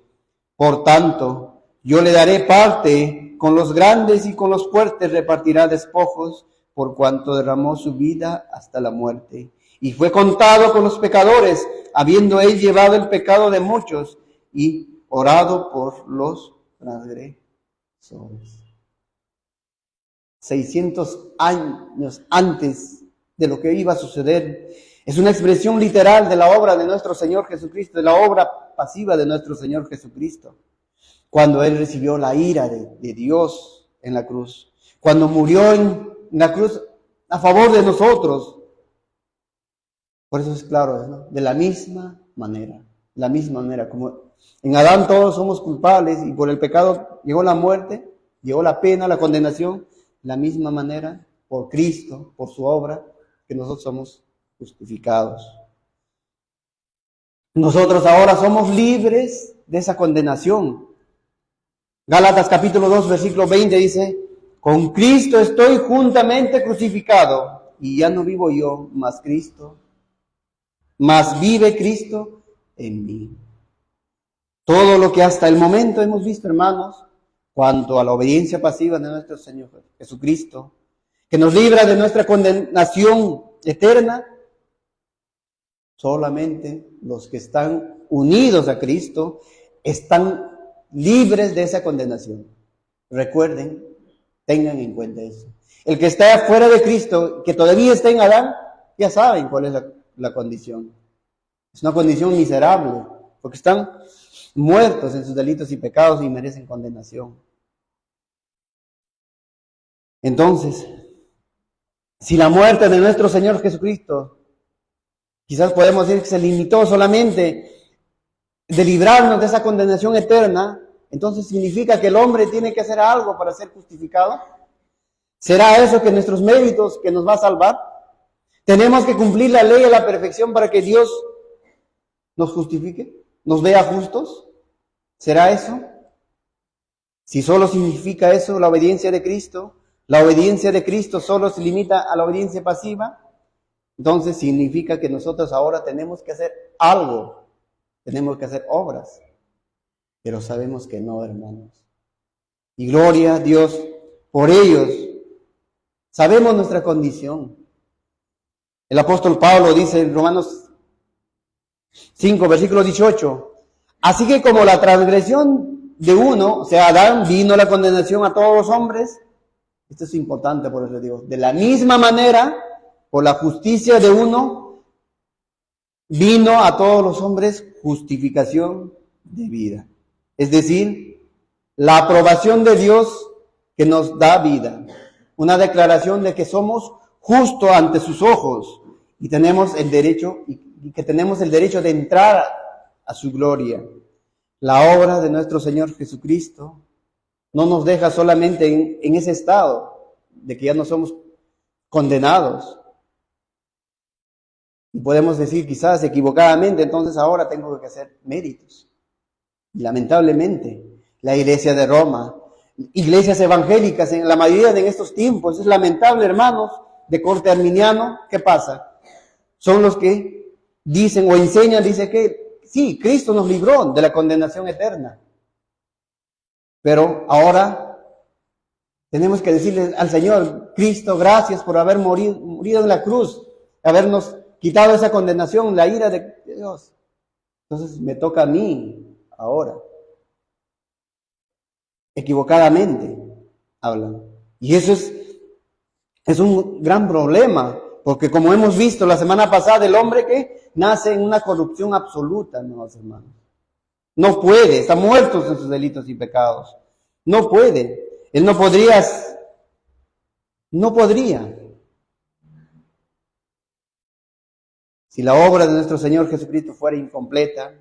Por tanto, yo le daré parte con los grandes, y con los fuertes repartirá despojos, por cuanto derramó su vida hasta la muerte. Y fue contado con los pecadores, habiendo él llevado el pecado de muchos y orado por los transgresores. 600 años antes de lo que iba a suceder. Es una expresión literal de la obra de nuestro Señor Jesucristo, de la obra pasiva de nuestro Señor Jesucristo. Cuando él recibió la ira de Dios en la cruz, cuando murió en la cruz a favor de nosotros. Por eso es claro, ¿no? De la misma manera, como en Adán todos somos culpables y por el pecado llegó la muerte, llegó la pena, la condenación, de la misma manera, por Cristo, por su obra, que nosotros somos justificados. Nosotros ahora somos libres de esa condenación. Gálatas capítulo 2, versículo 20 dice, con Cristo estoy juntamente crucificado, y ya no vivo yo, mas vive Cristo en mí. Todo lo que hasta el momento hemos visto, hermanos, cuanto a la obediencia pasiva de nuestro Señor Jesucristo, que nos libra de nuestra condenación eterna, solamente los que están unidos a Cristo están libres de esa condenación. Recuerden, tengan en cuenta eso. El que está fuera de Cristo, que todavía está en Adán, ya saben cuál es la condición. Es una condición miserable, porque están muertos en sus delitos y pecados y merecen condenación. Entonces, si la muerte de nuestro Señor Jesucristo, quizás podemos decir que se limitó solamente de librarnos de esa condenación eterna, entonces significa que el hombre tiene que hacer algo para ser justificado. ¿Será eso que nuestros méritos que nos va a salvar? ¿Tenemos que cumplir la ley a la perfección para que Dios nos justifique, nos vea justos? ¿Será eso? Si solo significa eso la obediencia de Cristo solo se limita a la obediencia pasiva, entonces significa que nosotros ahora tenemos que hacer algo, tenemos que hacer obras, pero sabemos que no, hermanos. Y gloria a Dios por ellos. Sabemos nuestra condición. El apóstol Pablo dice en Romanos 5, versículo 18, así que como la transgresión de uno, o sea, Adán, vino la condenación a todos los hombres, esto es importante por eso digo, de la misma manera, por la justicia de uno, vino a todos los hombres justificación de vida. Es decir, la aprobación de Dios que nos da vida. Una declaración de que somos justos ante sus ojos y tenemos el derecho, y que tenemos el derecho de entrar a su gloria. La obra de nuestro Señor Jesucristo no nos deja solamente en ese estado de que ya no somos condenados. Y podemos decir quizás equivocadamente, entonces ahora tengo que hacer méritos. Y lamentablemente, la Iglesia de Roma, iglesias evangélicas en la mayoría de estos tiempos, es lamentable, hermanos, de corte arminiano, ¿qué pasa? Son los que dicen o enseñan, dice que sí, Cristo nos libró de la condenación eterna. Pero ahora tenemos que decirle al Señor, Cristo, gracias por haber morido en la cruz, habernos quitado esa condenación, la ira de Dios. Entonces me toca a mí ahora. Equivocadamente hablan. Y eso es un gran problema, porque como hemos visto la semana pasada, el hombre que nace en una corrupción absoluta, no, hermanos. No puede, está muerto en sus delitos y pecados. No puede. Él no podría. Si la obra de nuestro Señor Jesucristo fuera incompleta,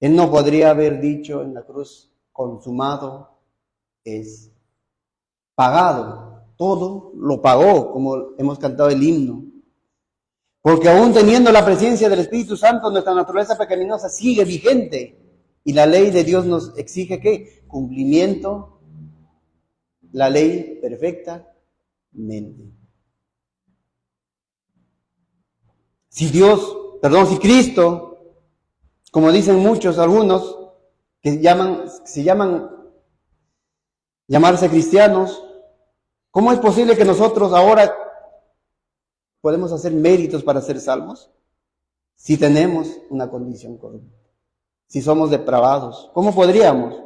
Él no podría haber dicho en la cruz, consumado es, pagado. Todo lo pagó, como hemos cantado el himno. Porque aún teniendo la presencia del Espíritu Santo, nuestra naturaleza pecaminosa sigue vigente. Y la ley de Dios nos exige ¿qué? Cumplimiento, la ley perfectamente. Si Cristo, como dicen muchos, algunos, que se llaman llamarse cristianos, ¿cómo es posible que nosotros ahora podemos hacer méritos para ser salvos? Si tenemos una condición corrupta, si somos depravados, ¿cómo podríamos?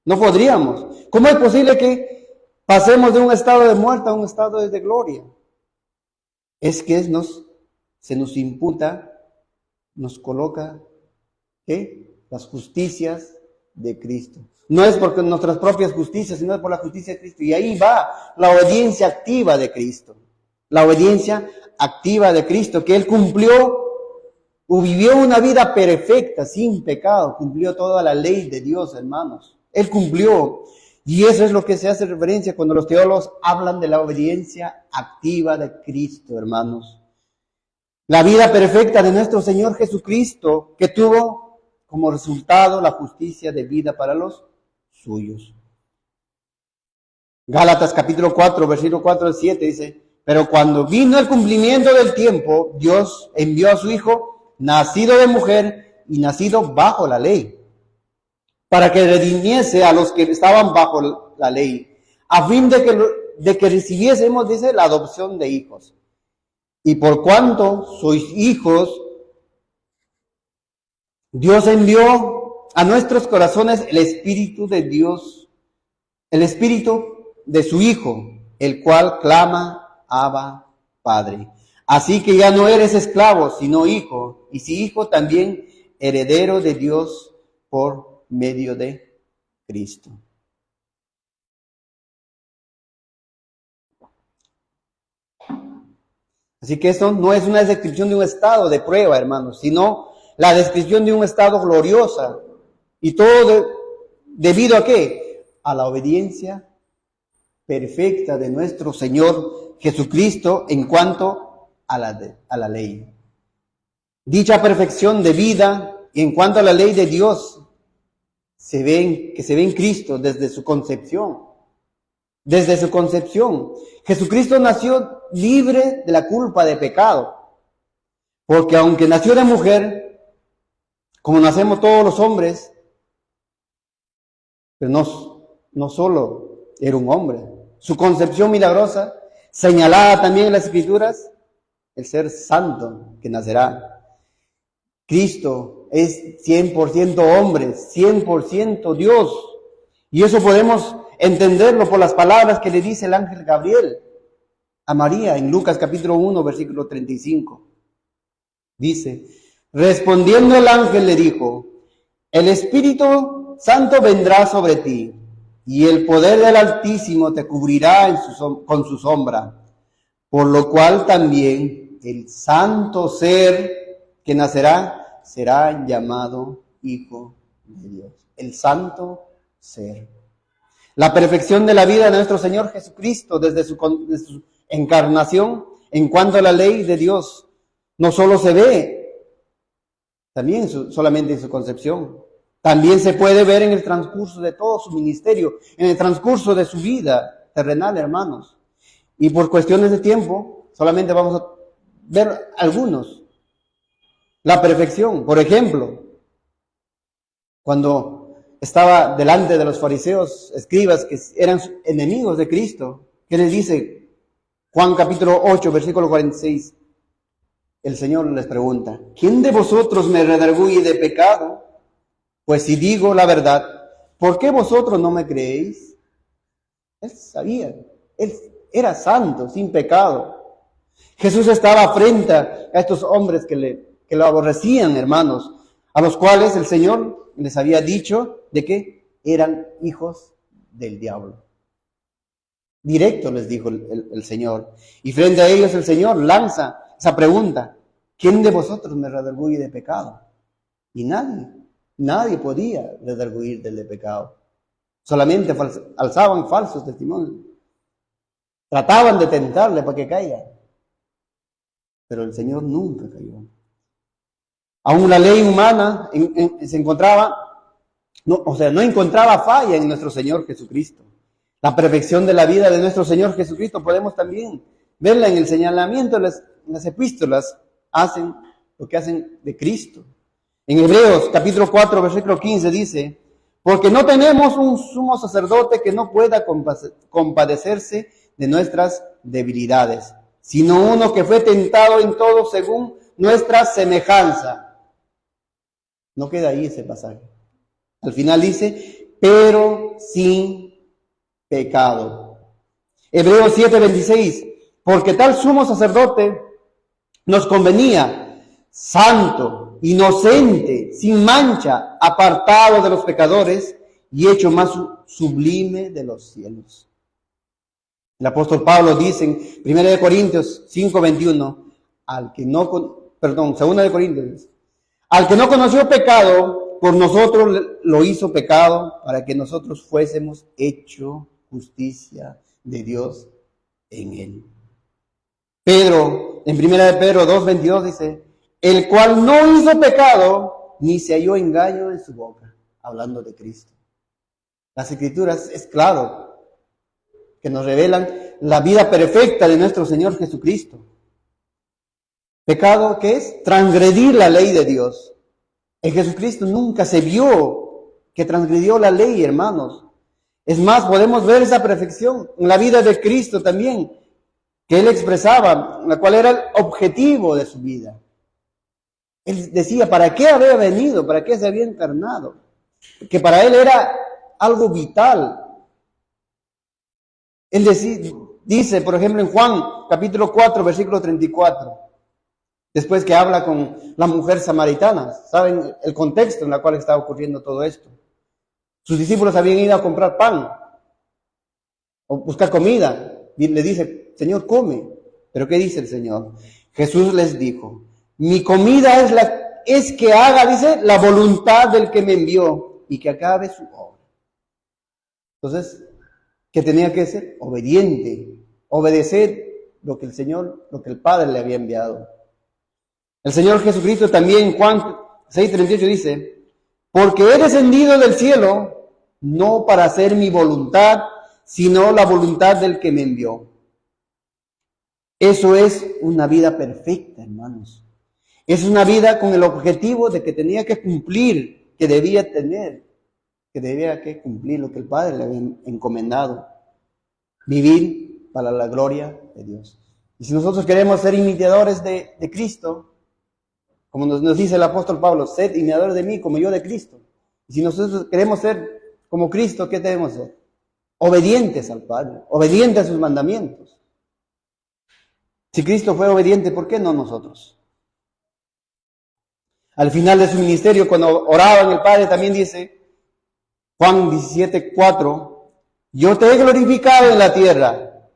No podríamos. ¿Cómo es posible que pasemos de un estado de muerte a un estado de gloria? Es que se nos imputa, nos coloca las justicias de Cristo. No es por nuestras propias justicias, sino por la justicia de Cristo. Y ahí va la obediencia activa de Cristo. La obediencia activa de Cristo, que Él cumplió o vivió una vida perfecta, sin pecado. Cumplió toda la ley de Dios, hermanos. Él cumplió. Y eso es lo que se hace referencia cuando los teólogos hablan de la obediencia activa de Cristo, hermanos. La vida perfecta de nuestro Señor Jesucristo, que tuvo como resultado la justicia de vida para los suyos. Gálatas capítulo 4, versículo 4 al 7 dice, pero cuando vino el cumplimiento del tiempo, Dios envió a su Hijo, nacido de mujer y nacido bajo la ley, para que redimiese a los que estaban bajo la ley, a fin de que recibiésemos, dice, la adopción de hijos. Y por cuanto sois hijos, Dios envió a nuestros corazones el Espíritu de Dios, el Espíritu de su Hijo, el cual clama, Abba, Padre. Así que ya no eres esclavo, sino hijo, y si hijo también heredero de Dios por medio de Cristo. Así que esto no es una descripción de un estado de prueba, hermanos, sino la descripción de un estado gloriosa. ¿Y todo debido a qué? A la obediencia perfecta de nuestro Señor Jesucristo en cuanto a la ley. Dicha perfección de vida y en cuanto a la ley de Dios se ve en Cristo desde su concepción. Desde su concepción. Jesucristo nació libre de la culpa de pecado. Porque aunque nació de mujer, como nacemos todos los hombres, pero no solo era un hombre. Su concepción milagrosa, señalada también en las Escrituras, el ser santo que nacerá. Cristo es 100% hombre, 100% Dios. Y eso podemos entenderlo por las palabras que le dice el ángel Gabriel a María en Lucas capítulo 1, versículo 35. Dice, respondiendo el ángel le dijo, el Espíritu Santo vendrá sobre ti, y el poder del Altísimo te cubrirá con su sombra, por lo cual también el santo ser que nacerá será llamado Hijo de Dios. El santo ser. La perfección de la vida de nuestro Señor Jesucristo desde su encarnación en cuanto a la ley de Dios no solo se ve también solamente en su concepción, también se puede ver en el transcurso de todo su ministerio, en el transcurso de su vida terrenal, hermanos. Y por cuestiones de tiempo, solamente vamos a ver algunos. La perfección, por ejemplo, cuando estaba delante de los fariseos, escribas que eran enemigos de Cristo, ¿qué les dice? Juan capítulo 8, versículo 46. El Señor les pregunta, ¿quién de vosotros me redarguye de pecado? Pues si digo la verdad, ¿por qué vosotros no me creéis? Él sabía, él era santo, sin pecado. Jesús estaba frente a estos hombres que lo aborrecían, hermanos, a los cuales el Señor les había dicho de que eran hijos del diablo. Directo les dijo el Señor. Y frente a ellos el Señor lanza esa pregunta, ¿quién de vosotros me redarguye de pecado? Y nadie podía redarguir del pecado. Solamente alzaban falsos testimonios. Trataban de tentarle para que caiga. Pero el Señor nunca cayó. Aún la ley humana se encontraba, no encontraba falla en nuestro Señor Jesucristo. La perfección de la vida de nuestro Señor Jesucristo podemos también verla en el señalamiento de las epístolas, hacen lo que hacen de Cristo. En Hebreos capítulo 4, versículo 15 dice, porque no tenemos un sumo sacerdote que no pueda compadecerse de nuestras debilidades, sino uno que fue tentado en todo según nuestra semejanza. No queda ahí ese pasaje. Al final dice, pero sin pecado. Hebreos 7:26, porque tal sumo sacerdote nos convenía, santo, inocente, sin mancha, apartado de los pecadores y hecho más sublime de los cielos. El apóstol Pablo dice en 1 Corintios 5:21, 2 Corintios, al que no conoció pecado, por nosotros lo hizo pecado, para que nosotros fuésemos hecho justicia de Dios en él. Pedro, en 1 Pedro 2:22 dice, el cual no hizo pecado, ni se halló engaño en su boca, hablando de Cristo. Las Escrituras es claro que nos revelan la vida perfecta de nuestro Señor Jesucristo. Pecado, ¿qué es? Transgredir la ley de Dios. En Jesucristo nunca se vio que transgredió la ley, hermanos. Es más, podemos ver esa perfección en la vida de Cristo también, que Él expresaba, la cual era el objetivo de su vida. Él decía, ¿para qué había venido? ¿Para qué se había encarnado? Que para Él era algo vital. Él dice, por ejemplo, en Juan, capítulo 4, versículo 34, después que habla con la mujer samaritana, ¿saben el contexto en el cual estaba ocurriendo todo esto? Sus discípulos habían ido a comprar pan, o buscar comida, y le dice, Señor, come. ¿Pero qué dice el Señor? Jesús les dijo, mi comida es que haga, dice, la voluntad del que me envió, y que acabe su obra. Entonces, ¿qué tenía que ser? Obediente, obedecer lo que el Padre le había enviado. El Señor Jesucristo también en Juan 6:38 dice, porque he descendido del cielo, no para hacer mi voluntad, sino la voluntad del que me envió. Eso es una vida perfecta, hermanos. Es una vida con el objetivo de que tenía que cumplir, que debía que cumplir lo que el Padre le había encomendado. Vivir para la gloria de Dios. Y si nosotros queremos ser imitadores de Cristo, como nos dice el apóstol Pablo, sed imitadores de mí como yo de Cristo. Y si nosotros queremos ser como Cristo, ¿qué debemos ser? Obedientes al Padre, obedientes a sus mandamientos. Si Cristo fue obediente, ¿por qué no nosotros? Al final de su ministerio, cuando oraban, el Padre también dice, Juan 17:4, yo te he glorificado en la tierra,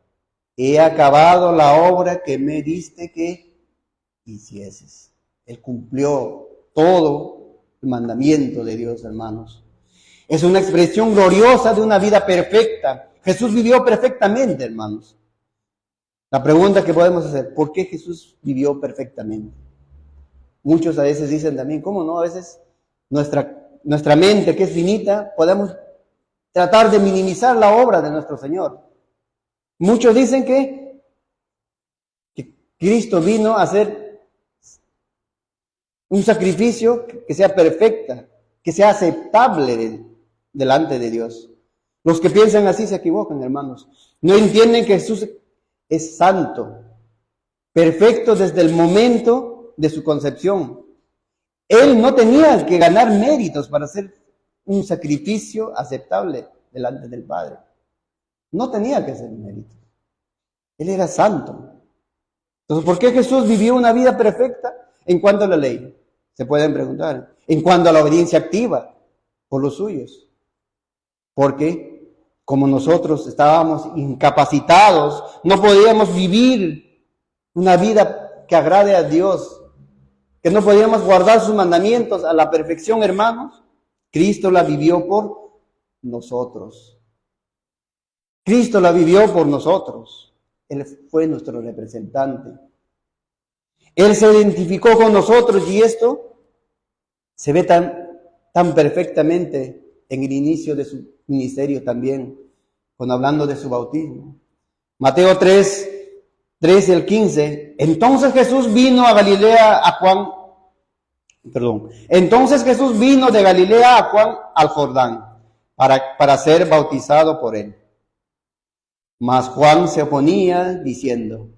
he acabado la obra que me diste que hicieses. Él cumplió todo el mandamiento de Dios, hermanos. Es una expresión gloriosa de una vida perfecta. Jesús vivió perfectamente, hermanos. La pregunta que podemos hacer, ¿por qué Jesús vivió perfectamente? Muchos a veces dicen también, ¿cómo no? A veces nuestra mente, que es finita, podemos tratar de minimizar la obra de nuestro Señor. Muchos dicen que Cristo vino a hacer un sacrificio que sea perfecta, que sea aceptable delante de Dios. Los que piensan así se equivocan, hermanos. No entienden que Jesús es santo, perfecto desde el momento de su concepción. Él no tenía que ganar méritos para hacer un sacrificio aceptable delante del Padre. No tenía que hacer méritos. Él era santo. Entonces, ¿por qué Jesús vivió una vida perfecta en cuanto a la ley? Se pueden preguntar. En cuanto a la obediencia activa por los suyos. Porque como nosotros estábamos incapacitados, no podíamos vivir una vida que agrade a Dios, que no podíamos guardar sus mandamientos a la perfección, hermanos, Cristo la vivió por nosotros. Cristo la vivió por nosotros. Él fue nuestro representante. Él se identificó con nosotros y esto se ve tan perfectamente en el inicio de su ministerio también, cuando hablando de su bautismo. Mateo 3, 13 al 15. Entonces Jesús vino de Galilea a Juan al Jordán para ser bautizado por él. Mas Juan se oponía diciendo,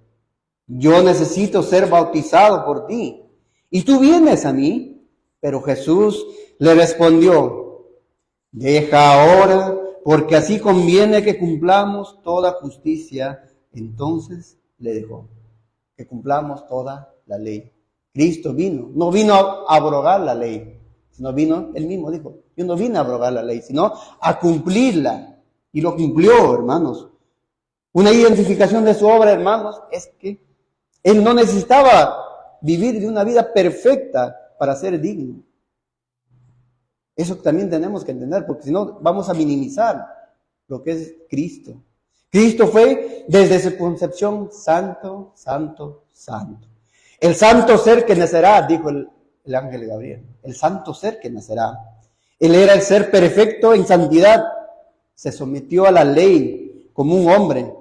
yo necesito ser bautizado por ti, y tú vienes a mí. Pero Jesús le respondió, deja ahora, porque así conviene que cumplamos toda justicia. Entonces le dejó, que cumplamos toda la ley. Cristo no vino a abrogar la ley, sino vino, él mismo dijo, yo no vine a abrogar la ley, sino a cumplirla. Y lo cumplió, hermanos. Una identificación de su obra, hermanos, es que él no necesitaba vivir de una vida perfecta para ser digno. Eso también tenemos que entender, porque si no vamos a minimizar lo que es Cristo. Cristo fue desde su concepción santo, santo, santo. El santo ser que nacerá, dijo el ángel Gabriel, el santo ser que nacerá. Él era el ser perfecto en santidad. Se sometió a la ley como un hombre.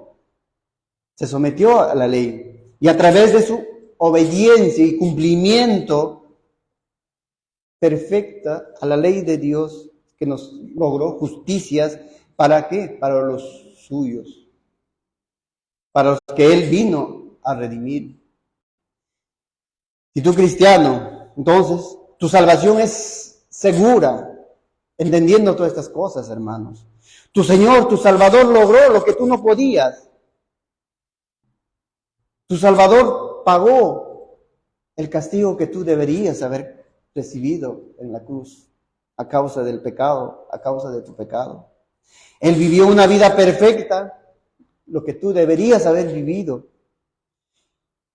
Se sometió a la ley. Y a través de su obediencia y cumplimiento perfecta a la ley de Dios, que nos logró justicias, ¿para qué? Para los suyos, para los que Él vino a redimir. Si tú cristiano, entonces tu salvación es segura, entendiendo todas estas cosas, hermanos. Tu Señor, tu Salvador logró lo que tú no podías. Tu Salvador pagó el castigo que tú deberías haber recibido en la cruz a causa del pecado, a causa de tu pecado. Él vivió una vida perfecta, lo que tú deberías haber vivido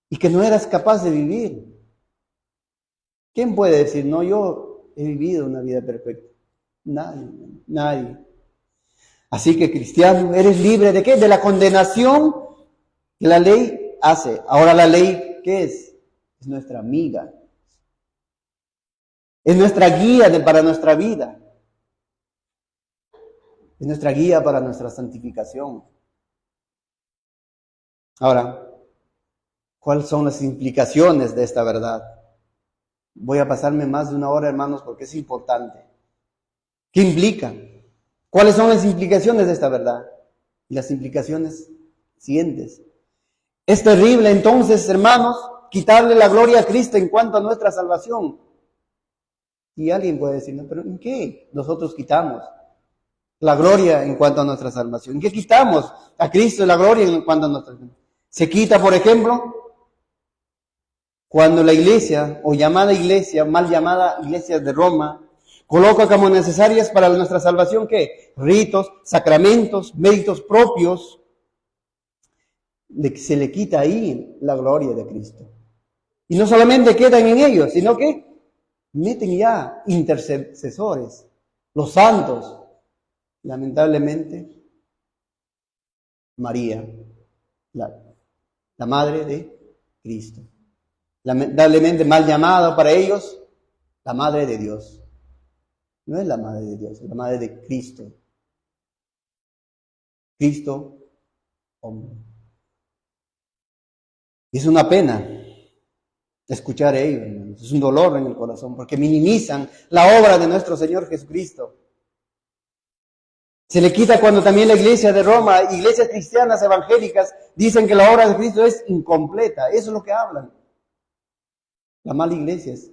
y que no eras capaz de vivir. ¿Quién puede decir, no, yo he vivido una vida perfecta? Nadie. Así que, cristiano, eres libre ¿de qué? De la condenación que la ley hace. Ahora la ley, ¿qué es? Es nuestra amiga. Es nuestra guía para nuestra vida. Es nuestra guía para nuestra santificación. Ahora, ¿cuáles son las implicaciones de esta verdad? Voy a pasarme más de una hora, hermanos, porque es importante. ¿Qué implica? ¿Cuáles son las implicaciones de esta verdad? Y las implicaciones siguientes. Es terrible entonces, hermanos, quitarle la gloria a Cristo en cuanto a nuestra salvación. Y alguien puede decir, no, pero ¿en qué nosotros quitamos la gloria en cuanto a nuestra salvación? ¿En qué quitamos a Cristo la gloria en cuanto a nuestra salvación? Se quita, por ejemplo, cuando la iglesia, o llamada iglesia, mal llamada iglesia de Roma, coloca como necesarias para nuestra salvación, ¿qué? Ritos, sacramentos, méritos propios, se le quita ahí la gloria de Cristo. Y no solamente quedan en ellos, sino que meten ya intercesores, los santos. Lamentablemente, María, la madre de Cristo. Lamentablemente mal llamada para ellos, la madre de Dios. No es la madre de Dios, es la madre de Cristo. Cristo, hombre. Es una pena escuchar ello, hermanos. Es un dolor en el corazón, porque minimizan la obra de nuestro Señor Jesucristo. Se le quita cuando también la iglesia de Roma, iglesias cristianas evangélicas, dicen que la obra de Cristo es incompleta. Eso es lo que hablan. Las malas iglesias.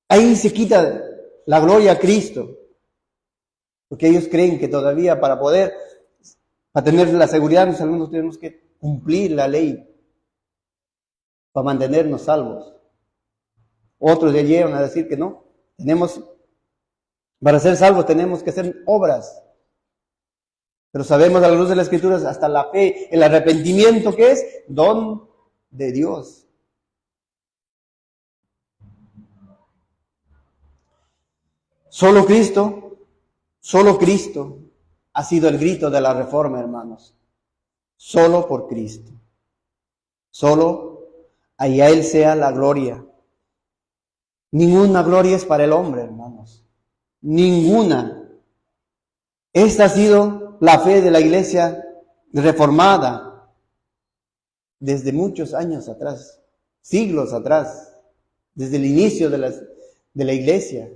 Ahí se quita la gloria a Cristo, porque ellos creen que todavía para tener la seguridad, nosotros tenemos que cumplir la ley para mantenernos salvos. Otros ya llegan a decir que no, para ser salvos tenemos que hacer obras. Pero sabemos a la luz de las Escrituras, hasta la fe, el arrepentimiento, que es don de Dios. Solo Cristo ha sido el grito de la reforma, hermanos. Solo por Cristo. Solo allá Él sea la gloria. Ninguna gloria es para el hombre, hermanos. Ninguna. Esta ha sido la fe de la iglesia reformada desde muchos años atrás, siglos atrás, desde el inicio de la iglesia.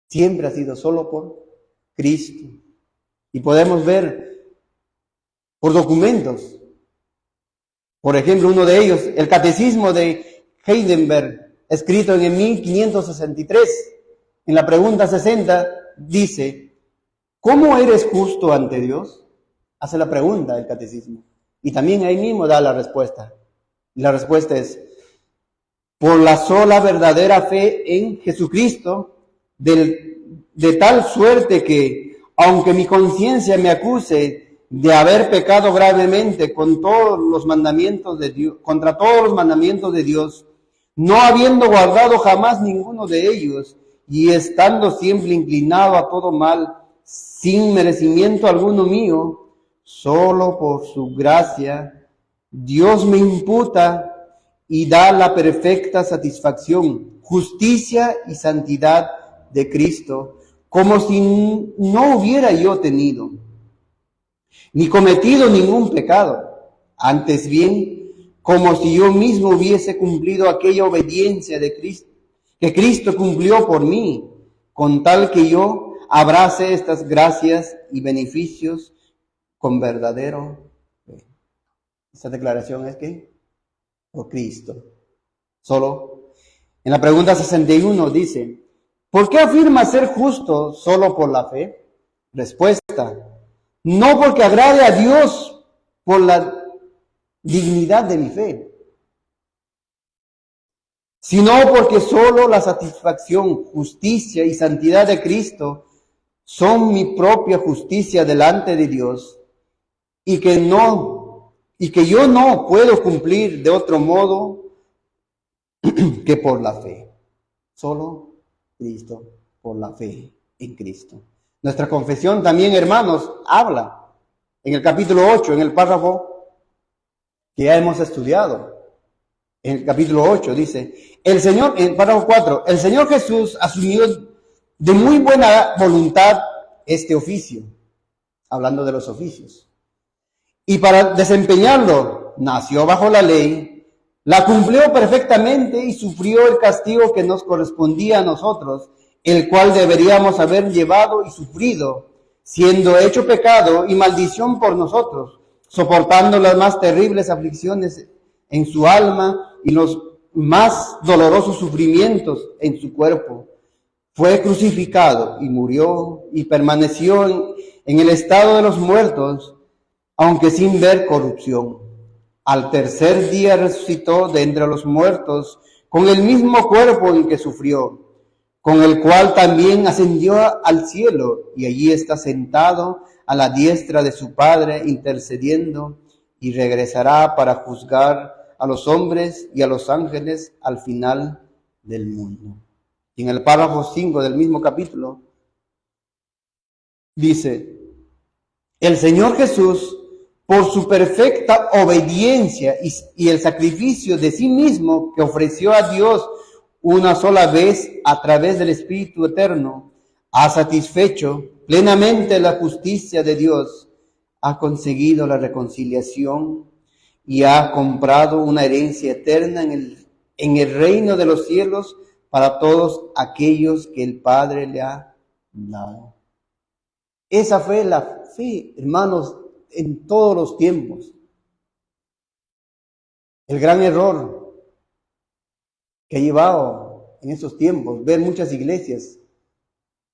Siempre ha sido solo por Cristo. Y podemos ver por documentos. Por ejemplo, uno de ellos, el Catecismo de Heidelberg, escrito en el 1563, en la pregunta 60, dice: ¿cómo eres justo ante Dios? Hace la pregunta el Catecismo. Y también ahí mismo da la respuesta. Y la respuesta es: por la sola verdadera fe en Jesucristo, de tal suerte que, aunque mi conciencia me acuse de haber pecado gravemente contra todos los mandamientos de Dios, no habiendo guardado jamás ninguno de ellos, y estando siempre inclinado a todo mal, sin merecimiento alguno mío, solo por su gracia, Dios me imputa y da la perfecta satisfacción, justicia y santidad de Cristo, como si no hubiera yo tenido, ni cometido ningún pecado, antes bien, como si yo mismo hubiese cumplido aquella obediencia de Cristo, que Cristo cumplió por mí, con tal que yo abrace estas gracias y beneficios con verdadero fe. Esta declaración es que por Cristo. Solo en la pregunta 61 dice: ¿por qué afirma ser justo solo por la fe? Respuesta: no porque agrade a Dios por la dignidad de mi fe, sino porque solo la satisfacción, justicia y santidad de Cristo son mi propia justicia delante de Dios, y que yo no puedo cumplir de otro modo que por la fe. Solo Cristo, por la fe en Cristo. Nuestra confesión también, hermanos, habla en el capítulo 8, en el párrafo que ya hemos estudiado. En el capítulo 8 dice: el Señor, en el párrafo 4, el Señor Jesús asumió de muy buena voluntad este oficio, hablando de los oficios. Y para desempeñarlo, nació bajo la ley, la cumplió perfectamente y sufrió el castigo que nos correspondía a nosotros, el cual deberíamos haber llevado y sufrido, siendo hecho pecado y maldición por nosotros, soportando las más terribles aflicciones en su alma y los más dolorosos sufrimientos en su cuerpo. Fue crucificado y murió y permaneció en el estado de los muertos, aunque sin ver corrupción. Al tercer día resucitó de entre los muertos con el mismo cuerpo en que sufrió, con el cual también ascendió al cielo y allí está sentado a la diestra de su Padre intercediendo, y regresará para juzgar a los hombres y a los ángeles al final del mundo. Y en el párrafo 5 del mismo capítulo dice: el Señor Jesús, por su perfecta obediencia y el sacrificio de sí mismo que ofreció a Dios una sola vez a través del Espíritu Eterno, ha satisfecho plenamente la justicia de Dios, ha conseguido la reconciliación y ha comprado una herencia eterna en el reino de los cielos para todos aquellos que el Padre le ha dado. Esa fue la fe, hermanos, en todos los tiempos. El gran error que ha llevado en esos tiempos, ver muchas iglesias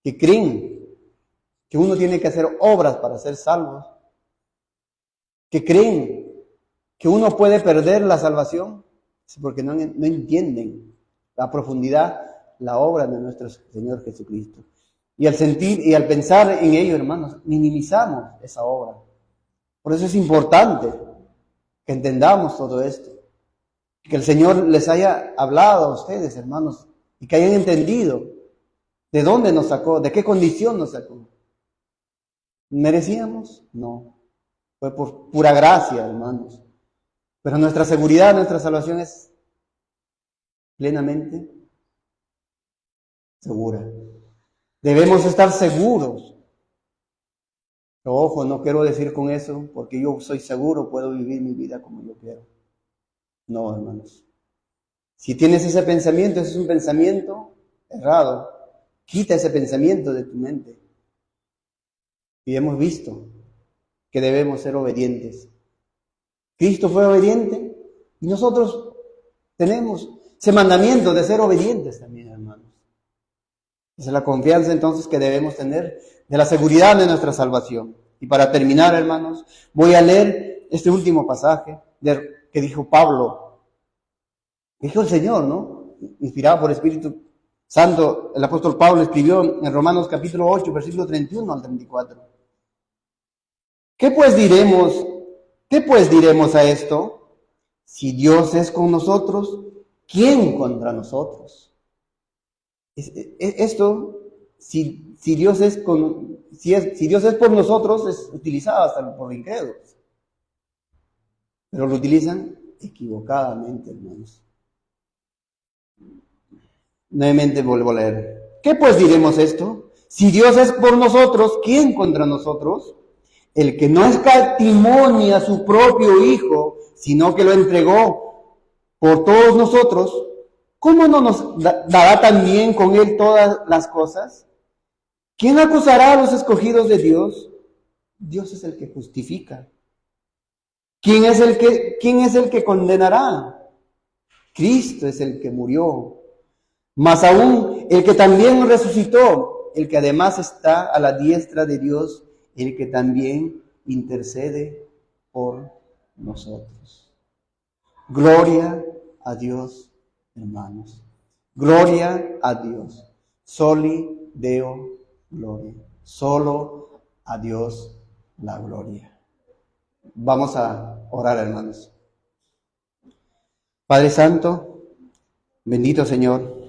que creen que uno tiene que hacer obras para ser salvos, que creen que uno puede perder la salvación, porque no entienden la profundidad, la obra de nuestro Señor Jesucristo. Y al sentir y al pensar en ello, hermanos, minimizamos esa obra. Por eso es importante que entendamos todo esto. Que el Señor les haya hablado a ustedes, hermanos, y que hayan entendido de dónde nos sacó, de qué condición nos sacó. ¿Merecíamos? No. Fue por pura gracia, hermanos. Pero nuestra seguridad, nuestra salvación es plenamente segura. Debemos estar seguros. Pero ojo, no quiero decir con eso, porque yo soy seguro, puedo vivir mi vida como yo quiero. No, hermanos. Si tienes ese pensamiento, ese es un pensamiento errado. Quita ese pensamiento de tu mente. Y hemos visto que debemos ser obedientes. Cristo fue obediente y nosotros tenemos ese mandamiento de ser obedientes también, hermanos. Esa es la confianza entonces que debemos tener de la seguridad de nuestra salvación. Y para terminar, hermanos, voy a leer este último pasaje que dijo Pablo. Dijo el Señor, ¿no? Inspirado por Espíritu Santo, el apóstol Pablo escribió en Romanos capítulo 8, versículo 31 al 34. ¿Qué pues diremos a esto? Si Dios es con nosotros, ¿quién contra nosotros? Esto, si Dios es por nosotros, es utilizado hasta por incrédulos. Pero lo utilizan equivocadamente, hermanos. Nuevamente vuelvo a leer. ¿Qué pues diremos esto? Si Dios es por nosotros, ¿quién contra nosotros? El que no escatimó ni a su propio Hijo, sino que lo entregó por todos nosotros, ¿cómo no nos dará también con Él todas las cosas? ¿Quién acusará a los escogidos de Dios? Dios es el que justifica. ¿Quién es el que condenará? Cristo es el que murió. Más aún, el que también resucitó, el que además está a la diestra de Dios, el que también intercede por nosotros. Gloria a Dios, hermanos. Gloria a Dios. Soli Deo gloria. Solo a Dios la gloria. Vamos a orar, hermanos. Padre Santo, bendito Señor,